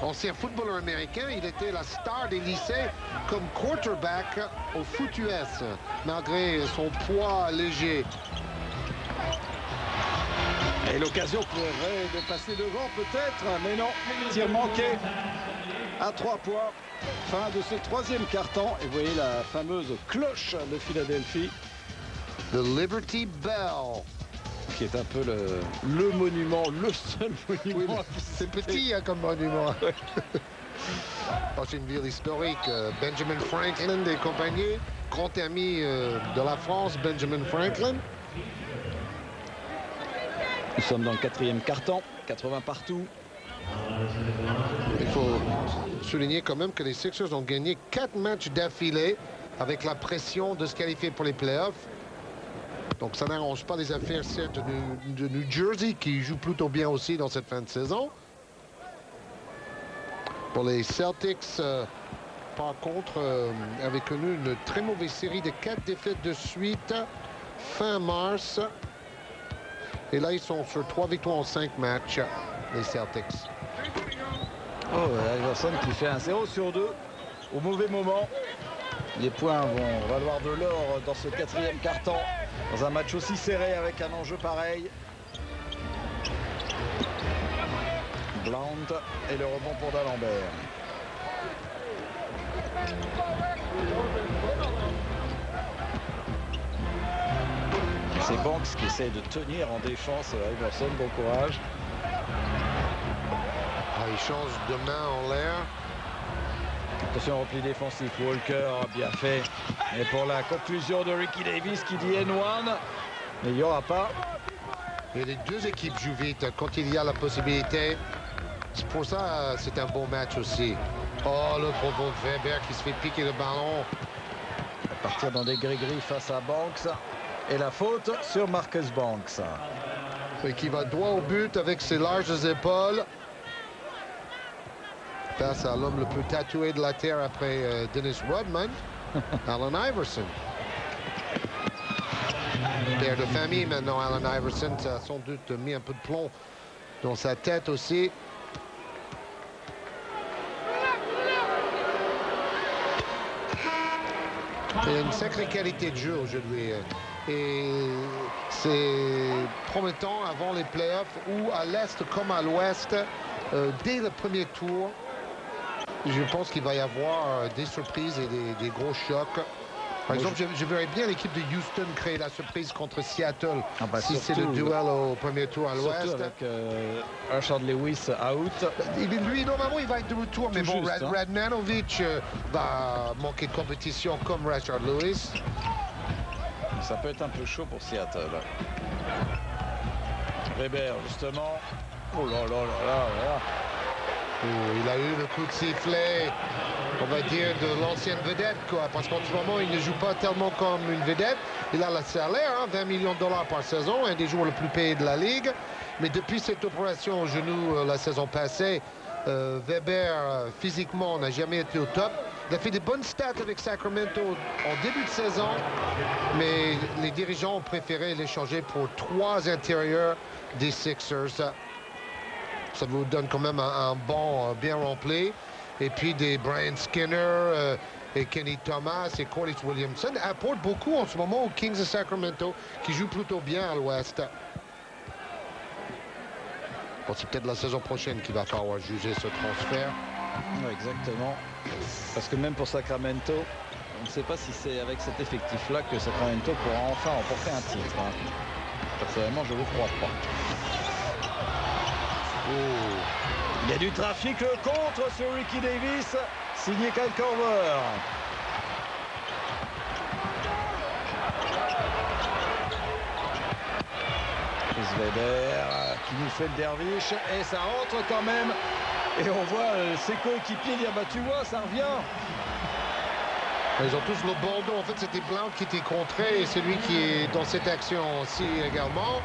Ancien footballeur américain, il était la star des lycées comme quarterback au foot US, malgré son poids léger. Et l'occasion pourrait de passer devant peut-être, mais non, tir manqué à 3 points. Fin de ce troisième quart-temps. Et vous voyez la fameuse cloche de Philadelphie. The Liberty Bell. Qui est un peu le monument, le seul monument. Oui, c'est petit hein, comme monument. C'est une ville historique. Benjamin Franklin et compagnie. Grand ami de la France, Benjamin Franklin. Nous sommes dans le quatrième quart-temps, 80 partout. Il faut souligner quand même que les Sixers ont gagné 4 matchs d'affilée avec la pression de se qualifier pour les playoffs. Donc ça n'arrange pas les affaires certes de New Jersey qui joue plutôt bien aussi dans cette fin de saison. Pour les Celtics, par contre, avaient connu une très mauvaise série de 4 défaites de suite fin mars. Et là, ils sont sur 3 victoires en 5 matchs, les Celtics. Oh, Iverson qui fait un 0 sur 2 au mauvais moment. Les points vont valoir de l'or dans ce quatrième quart-temps. Dans un match aussi serré avec un enjeu pareil. Blount et le rebond pour D'Alembert. C'est Banks qui essaie de tenir en défense. Iverson, bon courage. Il change de main en l'air. Attention au repli défensif, Walker bien fait. Et pour la conclusion de Ricky Davis qui dit N1, mais il n'y aura pas. Et les deux équipes jouent vite quand il y a la possibilité. C'est pour ça c'est un bon match aussi. Oh, le propos de Weber qui se fait piquer le ballon. Partir dans des gris-gris face à Banks. Et la faute sur Marcus Banks. Et qui va droit au but avec ses larges épaules. Face à l'homme le plus tatoué de la terre après Dennis Rodman, Allen Iverson. Père de famille maintenant, Allen Iverson, ça a sans doute mis un peu de plomb dans sa tête aussi. Il a une sacrée qualité de jeu aujourd'hui. Et c'est promettant avant les playoffs ou à l'Est comme à l'Ouest, dès le premier tour. Je pense qu'il va y avoir des surprises et des gros chocs. Par exemple, je verrais bien l'équipe de Houston créer la surprise contre Seattle si c'est le duel au premier tour à l'Ouest. Surtout avec Rashard Lewis out. Lui, normalement, il va être de retour. Mais bon, juste, Radmanovic va manquer de compétition comme Rashard Lewis. Ça peut être un peu chaud pour Seattle. Weber, justement. Oh là là là là là. Il a eu le coup de sifflet, on va dire, de l'ancienne vedette, quoi. Parce qu'en ce moment, il ne joue pas tellement comme une vedette. Il a le salaire, hein, 20 millions de dollars par saison, un des joueurs les plus payés de la Ligue. Mais depuis cette opération au genou la saison passée, Weber, physiquement, n'a jamais été au top. Il a fait des bonnes stats avec Sacramento en début de saison, mais les dirigeants ont préféré l'échanger pour 3 intérieurs des Sixers. Ça vous donne quand même un banc bien rempli. Et puis des Brian Skinner et Kenny Thomas et Corliss Williamson apportent beaucoup en ce moment aux Kings de Sacramento qui jouent plutôt bien à l'Ouest. Bon, c'est peut-être la saison prochaine qu'il va falloir juger ce transfert. Ouais, exactement. Parce que même pour Sacramento, on ne sait pas si c'est avec cet effectif-là que Sacramento pourra enfin remporter un titre. Hein. Personnellement, je ne le crois pas. Oh. Il y a du trafic contre sur Ricky Davis, signé Kyle Korver. Chris Weber qui nous fait le derviche et ça rentre quand même. Et on voit ses coéquipiers dire bah tu vois ça revient. Ils ont tous le bandeau. En fait c'était Blount qui était contré et c'est lui qui est dans cette action aussi également.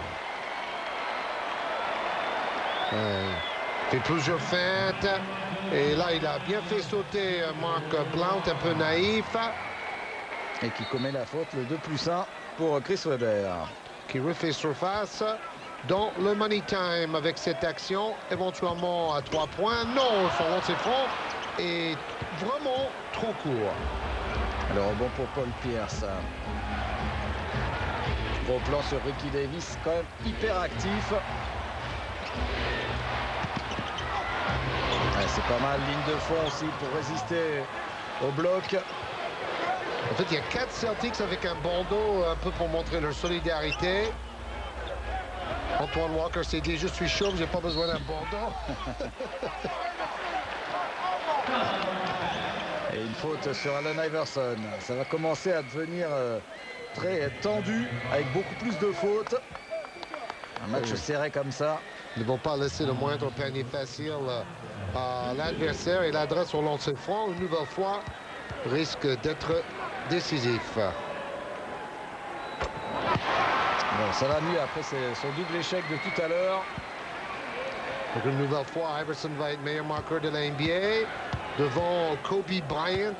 Fait plusieurs feintes et là il a bien fait sauter Mark Blount, un peu naïf. Et qui commet la faute, le 2+1 pour Chris Weber. Qui refait surface dans le money time avec cette action, éventuellement à 3 points. Non, son lancer franc est vraiment trop court. Alors bon pour Paul Pierce. Gros plan sur Ricky Davis, quand même hyper actif. Ouais, c'est pas mal, ligne de fond aussi pour résister au bloc. En fait, il y a 4 Celtics avec un bandeau un peu pour montrer leur solidarité. Antoine Walker s'est dit, je suis chaud, j'ai pas besoin d'un bandeau. Et une faute sur Allen Iverson. Ça va commencer à devenir très tendu avec beaucoup plus de fautes. Un match serré comme ça. Ils ne vont pas laisser le moindre panier facile à l'adversaire et l'adresse au lancer franc, une nouvelle fois, risque d'être décisif. Bon, ça va mieux après son double échec de tout à l'heure. Donc une nouvelle fois, Iverson va être meilleur marqueur de la NBA devant Kobe Bryant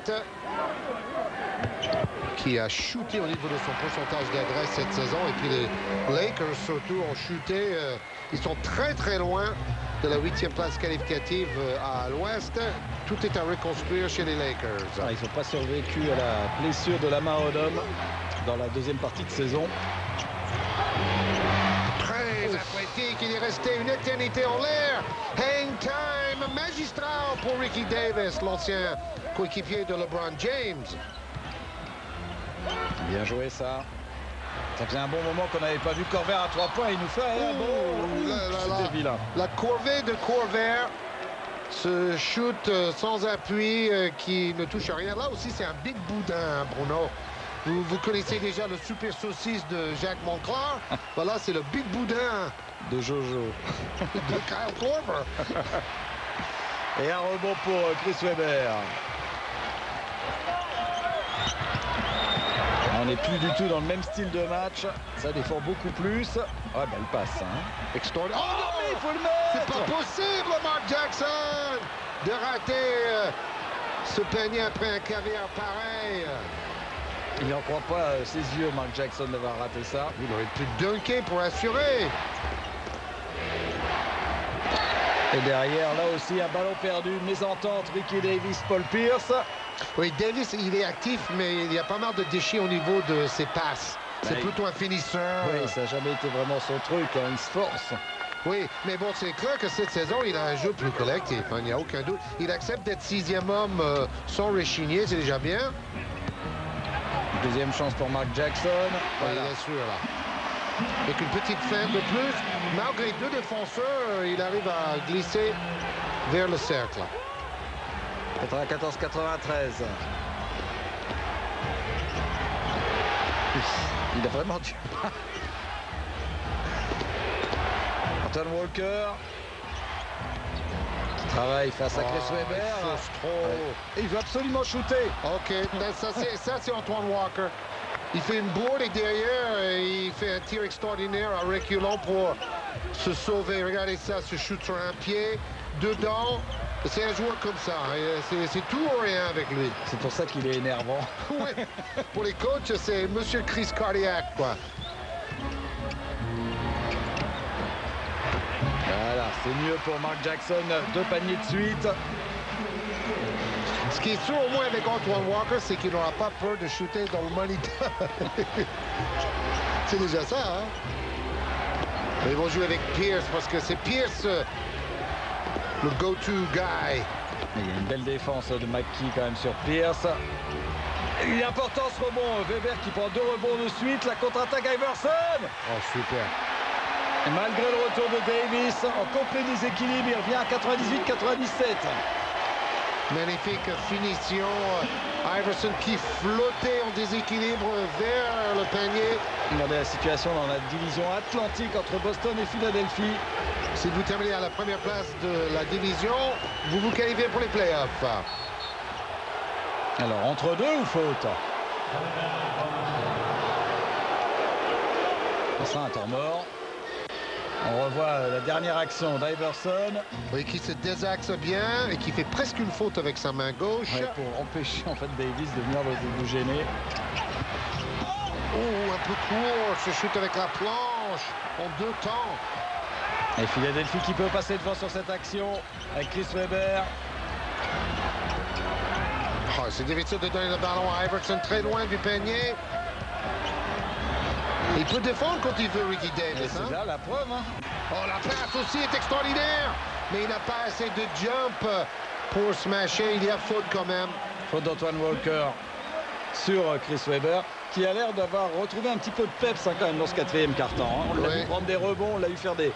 qui a shooté au niveau de son pourcentage d'adresse cette saison. Et puis les Lakers surtout ont shooté. Ils sont très loin de la 8e place qualificative à l'ouest. Tout est à reconstruire chez les Lakers. Ils n'ont pas survécu à la blessure de Lamar Odom dans la deuxième partie de saison. Très athlétique, il est resté une éternité en l'air. Hang time magistral pour Ricky Davis, l'ancien coéquipier de LeBron James. Bien joué ça. Ça faisait un bon moment qu'on n'avait pas vu Corvère à 3 points. Il nous fait un bon. C'était vilain. La corvée de Corvère. Ce shoot sans appui qui ne touche à rien. Là aussi, c'est un big boudin, Bruno. Vous connaissez déjà le super saucisse de Jacques Monclar. Voilà, c'est le big boudin de Jojo. de Kyle Korver. Et un rebond pour Chris Webber. On n'est plus du tout dans le même style de match. Ça défend beaucoup plus. Ouais, il passe. Extraordinaire. Oh non, mais il faut le mettre. C'est pas possible, Mark Jackson, de rater ce panier après un caviar pareil. Il n'en croit pas ses yeux, Mark Jackson, d'avoir raté ça. Il aurait pu dunker pour assurer. Et derrière, là aussi, un ballon perdu. Mésentente, Ricky Davis, Paul Pierce. Oui, Davis, il est actif, mais il y a pas mal de déchets au niveau de ses passes. C'est plutôt un finisseur. Oui, ça n'a jamais été vraiment son truc. Il se force. Oui, mais bon, c'est clair que cette saison, il a un jeu plus collectif. Il n'y a aucun doute. Il accepte d'être 6e homme sans rechigner, c'est déjà bien. Deuxième chance pour Mark Jackson. Voilà. Il assure là. Avec une petite feinte de plus, malgré 2 défenseurs, il arrive à glisser vers le cercle. 94-93. Il a vraiment dû. Anton Walker qui travaille face à Chris Webber. Et il veut absolument shooter. OK, ça c'est Antoine Walker. Il fait une bourde et derrière, il fait un tir extraordinaire en reculant pour se sauver. Regardez ça, se shoot sur un pied, dedans. C'est un joueur comme ça. C'est tout ou rien avec lui. C'est pour ça qu'il est énervant. Ouais. Pour les coachs, c'est Monsieur Chris Cardiac, quoi. Voilà, c'est mieux pour Mark Jackson. 2 paniers de suite. Ce qui est sûr au moins avec Antoine Walker, c'est qu'il n'aura pas peur de shooter dans le money time. C'est déjà ça, hein? Mais ils vont jouer avec Pierce parce que c'est Pierce le go-to guy. Il y a une belle défense de McKee quand même sur Pierce. Il est important ce rebond. Weber qui prend 2 rebonds de suite. La contre-attaque Iverson. Oh, super. Et malgré le retour de Davis, en complet déséquilibre, il revient à 98-97. Magnifique finition. Iverson qui flottait en déséquilibre vers le panier. Regardez la situation dans la division atlantique entre Boston et Philadelphie. Si vous terminez à la première place de la division, vous vous qualifiez pour les playoffs. Alors, entre deux ou faute? Ça, un temps mort. On revoit la dernière action d'Iverson. Oui, qui se désaxe bien et qui fait presque une faute avec sa main gauche. Ouais, pour empêcher en fait Davis de venir le gêner. Oh, un peu court, ce shoot avec la planche en 2 temps. Et Philadelphie qui peut passer devant sur cette action avec Chris Webber. Oh, c'est difficile de donner le ballon à Iverson très loin du panier. Il peut défendre quand il veut, Ricky Davis. C'est là la preuve. Hein. Oh, la passe aussi est extraordinaire. Mais il n'a pas assez de jump pour smasher. Il y a faute quand même. Faute d'Antoine Walker sur Chris Webber, qui a l'air d'avoir retrouvé un petit peu de peps quand même dans ce quatrième quart-temps. Hein. On l'a vu prendre des rebonds, on l'a vu faire des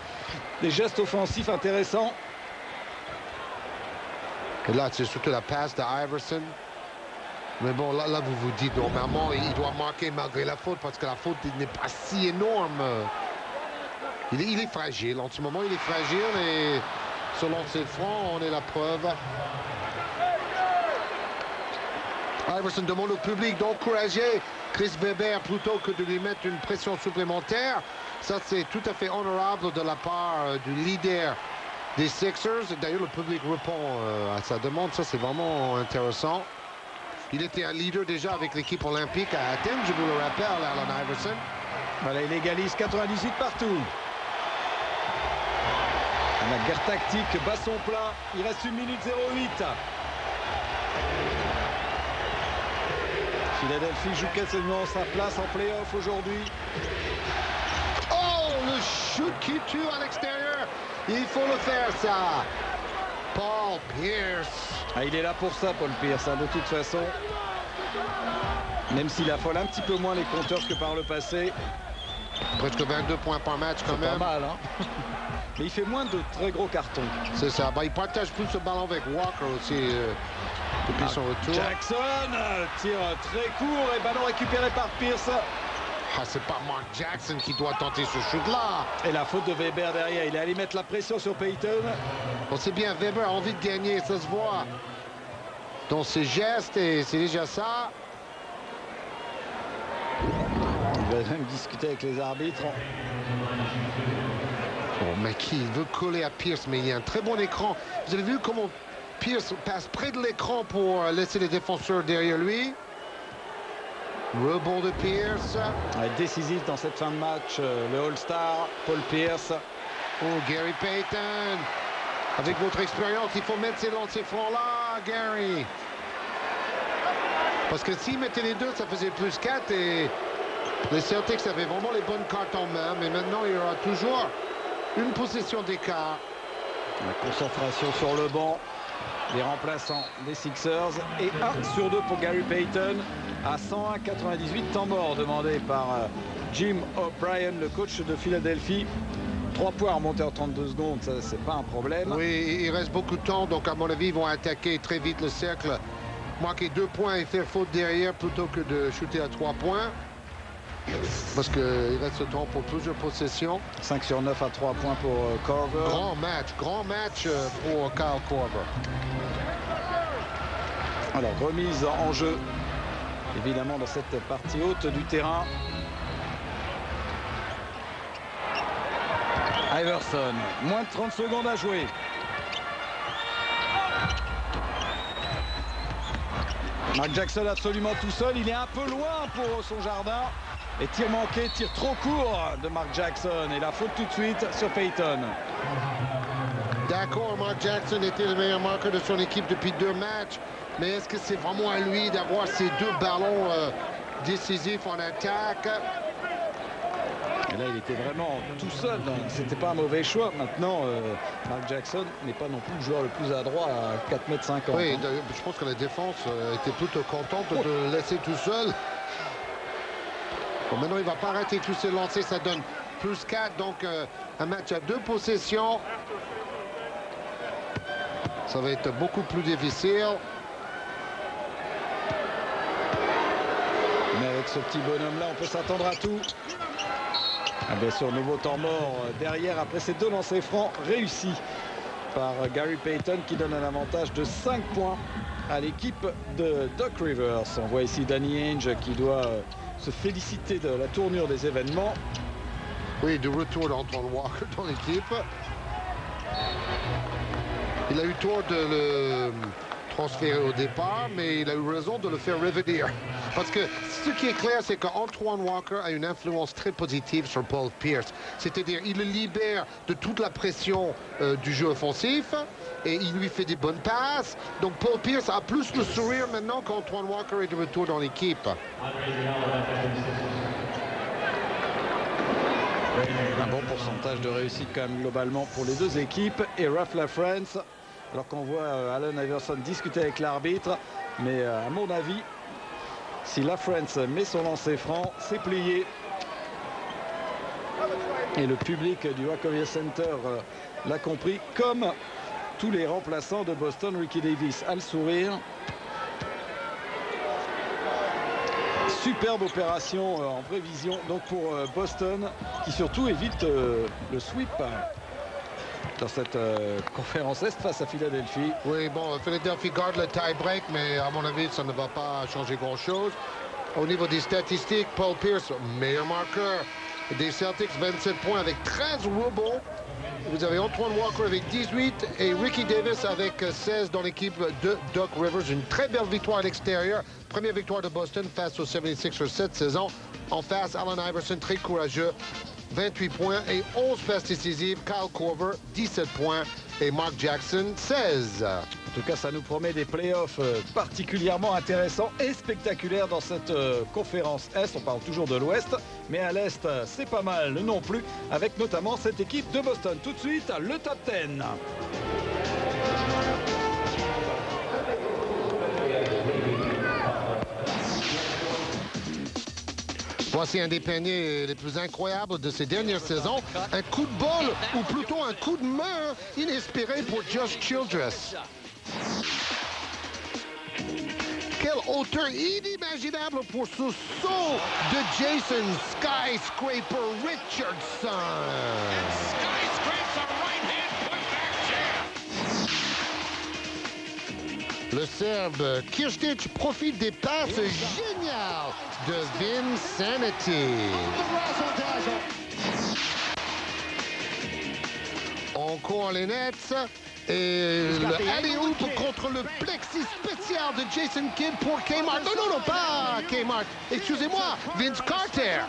gestes offensifs intéressants. Et là, c'est surtout la passe d'Iverson. Mais bon, là, vous vous dites, normalement, il doit marquer malgré la faute, parce que la faute n'est pas si énorme. Il est fragile. En ce moment, il est fragile et selon ses francs, on est la preuve. Iverson demande au public d'encourager Chris Webber plutôt que de lui mettre une pression supplémentaire. Ça, c'est tout à fait honorable de la part du leader des Sixers. D'ailleurs, le public répond à sa demande. Ça, c'est vraiment intéressant. Il était un leader déjà avec l'équipe olympique à Athènes, je vous le rappelle, Allen Iverson. Voilà, il égalise 98 partout. La guerre tactique bat son plein. Il reste 1 minute 08. Philadelphie joue quasiment sa place en play-off aujourd'hui. Oh, le shoot qui tue à l'extérieur. Il faut le faire, ça. Paul Pierce. Ah, il est là pour ça, Paul Pierce, hein, de toute façon. Même s'il affole un petit peu moins les compteurs que par le passé. Presque 22 points par match quand même. C'est pas mal, hein. Mais il fait moins de très gros cartons. C'est ça. Bah, il partage plus ce ballon avec Walker aussi depuis son retour. Jackson, tir très court et ballon récupéré par Pierce. Ah, c'est pas Mark Jackson qui doit tenter ce shoot-là. Et la faute de Weber derrière. Il est allé mettre la pression sur Payton. On sait bien, Weber a envie de gagner, ça se voit dans ses gestes et c'est déjà ça. Il va même discuter avec les arbitres. Oh, McKee, il veut coller à Pierce, mais il y a un très bon écran. Vous avez vu comment Pierce passe près de l'écran pour laisser les défenseurs derrière lui. Rebond de Pierce. Décisif dans cette fin de match, le All-Star, Paul Pierce. Oh, Gary Payton. Avec votre expérience, il faut mettre ces lancers francs-là, Gary. Parce que s'il mettait les deux, ça faisait plus 4 et les Celtics avaient vraiment les bonnes cartes en main. Mais maintenant, il y aura toujours une possession d'écart. La concentration sur le banc. Les remplaçants des Sixers et 1 sur 2 pour Gary Payton à 101,98 temps mort demandé par Jim O'Brien, le coach de Philadelphie. 3 points remontés en 32 secondes, ça c'est pas un problème. Oui, il reste beaucoup de temps, donc à mon avis ils vont attaquer très vite le cercle, marquer 2 points et faire faute derrière plutôt que de shooter à 3 points. Parce qu'il reste le temps pour plusieurs possessions. 5 sur 9 à 3 points pour Korver. Grand match pour Kyle Korver. Alors, remise en jeu, évidemment, dans cette partie haute du terrain. Iverson, moins de 30 secondes à jouer. Mark Jackson absolument tout seul, il est un peu loin pour son jardin. Et tir manqué, tir trop court de Mark Jackson. Et la faute tout de suite sur Payton. D'accord, Mark Jackson était le meilleur marqueur de son équipe depuis 2 matchs. Mais est-ce que c'est vraiment à lui d'avoir ces 2 ballons décisifs en attaque? Et là, il était vraiment tout seul, donc c'était pas un mauvais choix. Maintenant, Mark Jackson n'est pas non plus le joueur le plus adroit à 4,50 m. Oui, je pense que la défense était plutôt contente de le laisser tout seul. Bon, maintenant, il va pas arrêter tous ses lancers, ça donne plus 4, donc un match à 2 possessions. Ça va être beaucoup plus difficile. Mais avec ce petit bonhomme-là, on peut s'attendre à tout. Ah, bien sûr, nouveau temps mort derrière après ces 2 lancers francs réussis par Gary Payton qui donne un avantage de 5 points à l'équipe de Doc Rivers. On voit ici Danny Ainge qui doit se féliciter de la tournure des événements. Oui, de retour d'Antoine Walker dans l'équipe. Il a eu tort de le transférer au départ, mais il a eu raison de le faire revenir. Parce que ce qui est clair, c'est qu'Antoine Walker a une influence très positive sur Paul Pierce. C'est-à-dire, il le libère de toute la pression du jeu offensif et il lui fait des bonnes passes. Donc Paul Pierce a plus le sourire maintenant qu'Antoine Walker est de retour dans l'équipe. Un bon pourcentage de réussite quand même globalement pour les deux équipes. Et Ralph LaFrance, alors qu'on voit Allen Iverson discuter avec l'arbitre, mais à mon avis, si LaFrance met son lancer franc, c'est plié. Et le public du Wachovia Center l'a compris, comme tous les remplaçants de Boston. Ricky Davis a le sourire. Superbe opération en prévision donc pour Boston, qui surtout évite le sweep dans cette conférence Est face à Philadelphie. Oui, bon, Philadelphie garde le tie-break, mais à mon avis, ça ne va pas changer grand-chose. Au niveau des statistiques, Paul Pierce, meilleur marqueur des Celtics, 27 points avec 13 rebonds. Vous avez Antoine Walker avec 18 et Ricky Davis avec 16 dans l'équipe de Doc Rivers. Une très belle victoire à l'extérieur. Première victoire de Boston face aux 76ers cette saison. En face, Allen Iverson, très courageux, 28 points et 11 passes décisives. Kyle Korver, 17 points et Mark Jackson, 16. En tout cas, ça nous promet des playoffs particulièrement intéressants et spectaculaires dans cette conférence Est. On parle toujours de l'Ouest, mais à l'Est, c'est pas mal non plus, avec notamment cette équipe de Boston. Tout de suite, le top 10. Voici un des paniers les plus incroyables de ces dernières saisons. Un coup de bol, ou plutôt un coup de main inespéré pour Josh Childress. Quelle hauteur inimaginable pour ce saut de Jason Skyscraper Richardson. Le Serbe Kirstić profite des passes géniales de Vinsanity. On court les Nets et le alley-oop contre le plexi spécial de Jason Kidd pour Kmart. Non, pas Kmart. Excusez-moi, Vince Carter.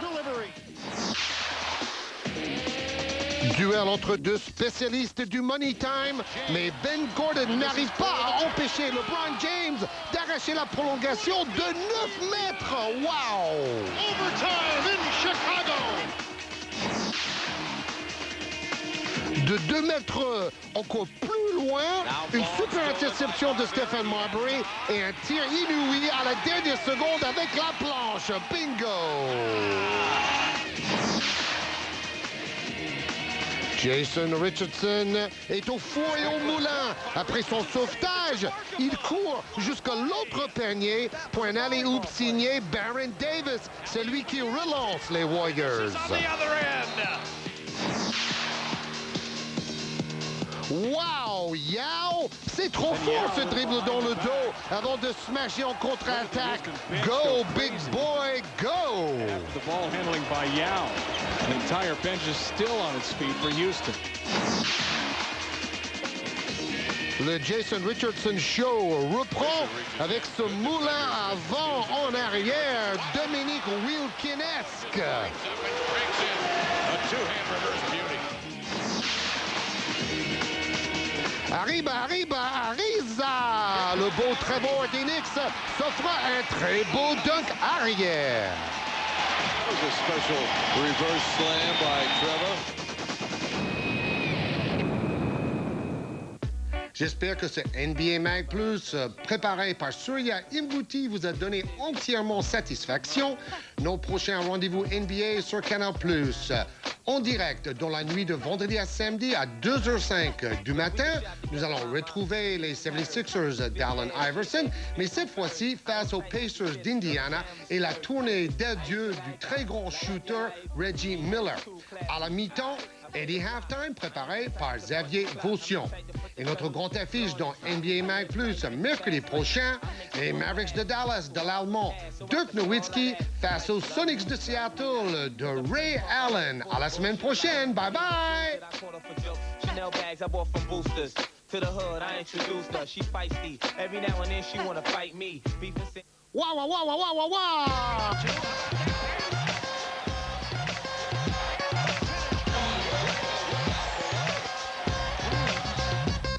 Duel entre deux spécialistes du money time, mais Ben Gordon n'arrive pas à empêcher LeBron James d'arracher la prolongation de 9 mètres. Wow! Overtime in Chicago! De 2 mètres encore plus loin, une super interception de Stephen Marbury et un tir inouï à la dernière seconde avec la planche. Bingo! Jason Richardson est au four et au moulin. Après son sauvetage, il court jusqu'à l'autre panier pour un alley-oop signé Baron Davis, celui qui relance les Warriors. Wow, yow! C'est trop fort ce dribble dans le dos avant de smasher en contre-attaque. Go, big boy, go! The ball handling by Yao. The entire bench is still on its feet for Houston. Le Jason Richardson Show reprend avec ce moulin avant en arrière. Dominique Wilkinesque. Arriba, Ariza! Le beau Trevor Denix s'offre un très beau dunk arrière. That was a special reverse slam by Trevor. J'espère que ce NBA Mag Plus préparé par Surya Imbuti vous a donné entièrement satisfaction. Nos prochains rendez-vous NBA sur Canal Plus. En direct dans la nuit de vendredi à samedi à 2h05 du matin, nous allons retrouver les 76ers d'Allen Iverson, mais cette fois-ci face aux Pacers d'Indiana et la tournée d'adieu du très grand shooter Reggie Miller. À la mi-temps, Eddie Halftime préparé par Xavier Vaution. Et notre grande affiche dans NBA Mag Plus mercredi prochain, les Mavericks de Dallas de l'Allemand Dirk Nowitzki face aux Sonics de Seattle de Ray Allen. À la semaine prochaine. Bye bye! Chanel bags I bought from Boosters. To the hood, I introduced her. She feisty. Every now and then she wanna fight me. Wow, wow, wow, wow, wow, wow!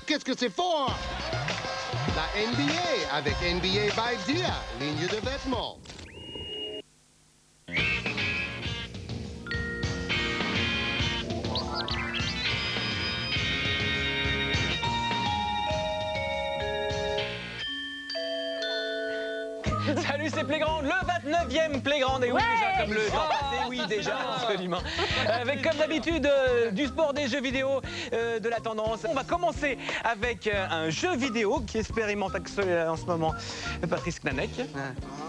Qu'est-ce que c'est fort? La NBA avec NBA by Dia, ligne de vêtements. c'est Playground, le 29e Playground. Et oui, déjà, comme le temps passé, oui, déjà, absolument. Avec, comme d'habitude, du sport, des jeux vidéo, de la tendance. On va commencer avec un jeu vidéo qui expérimente en ce moment Patrice Knanek.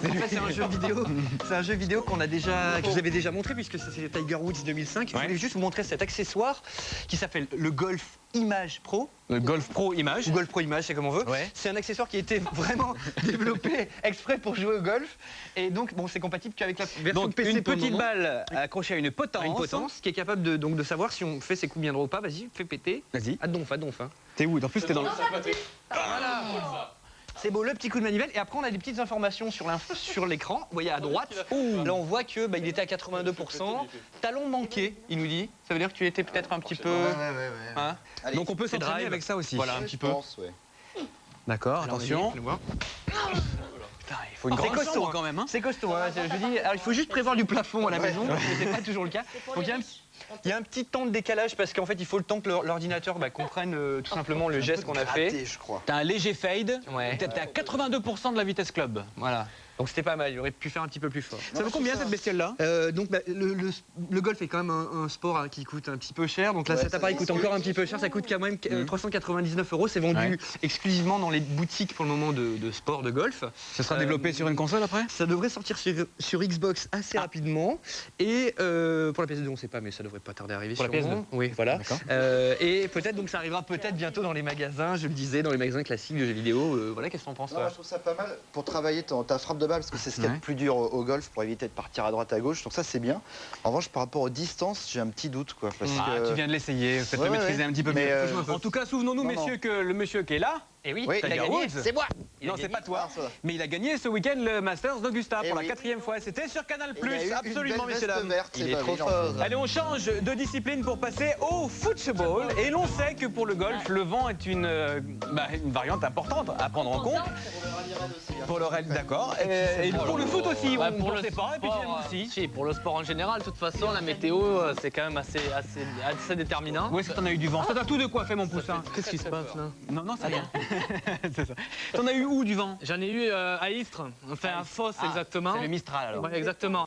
En fait, c'est un jeu vidéo. C'est un jeu vidéo que je vous avais déjà montré puisque c'est Tiger Woods 2005. Je voulais juste vous montrer cet accessoire qui s'appelle le Golf Image Pro. Le Golf Pro Image. Ou Golf Pro Image, c'est comme on veut. Ouais. C'est un accessoire qui a été vraiment développé exprès pour jouer au golf. Et donc, bon, c'est compatible qu'avec la version Donc, PC une pour le petite moment. balle accrochée à une potence. Une potence qui est capable de savoir si on fait ses coups bien droits ou pas. Vas-y, fais péter. Vas-y. À donf, à donf. Hein. T'es où? En plus, t'es dans le... Voilà. C'est beau, le petit coup de manivelle. Et après, on a des petites informations sur l'écran. Vous voyez à droite, là, on voit que il était à 82%. Talon manqué, il nous dit. Ça veut dire que tu étais peut-être un petit peu... Hein. Allez, donc on peut s'entraîner avec ça aussi. Voilà, un petit peu. D'accord, Alors, attention. vas-y, voir. Putain, il faut une grande costaud, chambre hein. quand même. Hein. C'est costaud. Hein. Je dis, alors, il faut juste prévoir du plafond à la maison, mais c'est pas toujours le cas. Donc il y a un petit temps de décalage parce qu'en fait, il faut le temps que l'ordinateur comprenne tout simplement le geste qu'on a fait. Je crois. T'as un léger fade. Ouais. T'es à 82% de la vitesse club. Voilà. Donc c'était pas mal, il aurait pu faire un petit peu plus fort. Ça vaut combien cette bestiole-là? Donc le golf est quand même un sport qui coûte un petit peu cher. Donc là cet appareil coûte encore un petit peu cher, ça coûte quand même 399 €. C'est vendu exclusivement dans les boutiques pour le moment de sport de golf. Ça sera développé sur une console après? Ça devrait sortir sur Xbox assez rapidement. Et pour la PS2 on sait pas, mais ça devrait pas tarder à arriver. Pour la PS2? Oui, voilà. Et peut-être donc ça arrivera peut-être bientôt dans les magasins, je le disais, dans les magasins classiques de jeux vidéo. Voilà, qu'est-ce que t'en penses? Je trouve ça pas mal pour travailler ta frappe de balle, parce que c'est ce qu'il y a de plus dur au golf pour éviter de partir à droite à gauche. Donc ça c'est bien. En revanche par rapport aux distances, j'ai un petit doute quoi. Parce que... Tu viens de l'essayer, peut-être le maîtriser un petit peu mieux. En tout cas, souvenons-nous messieurs que le monsieur qui est là, et oui, Oui, il a gagné. c'est moi. non c'est pas toi, mais il a gagné ce week-end le Masters d'Augusta Eh pour oui. la 4e fois. C'était sur Canal+, Il a eu absolument une belle messieurs veste dames. verte, Il c'est est pas trop évident. fort. Allez, on change de discipline pour passer au football. Et l'on sait que pour le golf, le vent est une variante importante à prendre en compte. Pour le rallye, d'accord. Et pour le foot aussi, on ne sait pas. Et puis finalement aussi. Si, pour le sport en général, de toute façon, la météo, c'est quand même assez déterminant. Où est-ce que t'en as eu du vent? T'as tout de quoi fait mon poussin? Qu'est-ce qui se passe là? Non, c'est rien. C'est ça. T'en as eu où du vent? J'en ai eu à Istres, enfin à Fos exactement. C'est le Mistral alors. Ouais, exactement.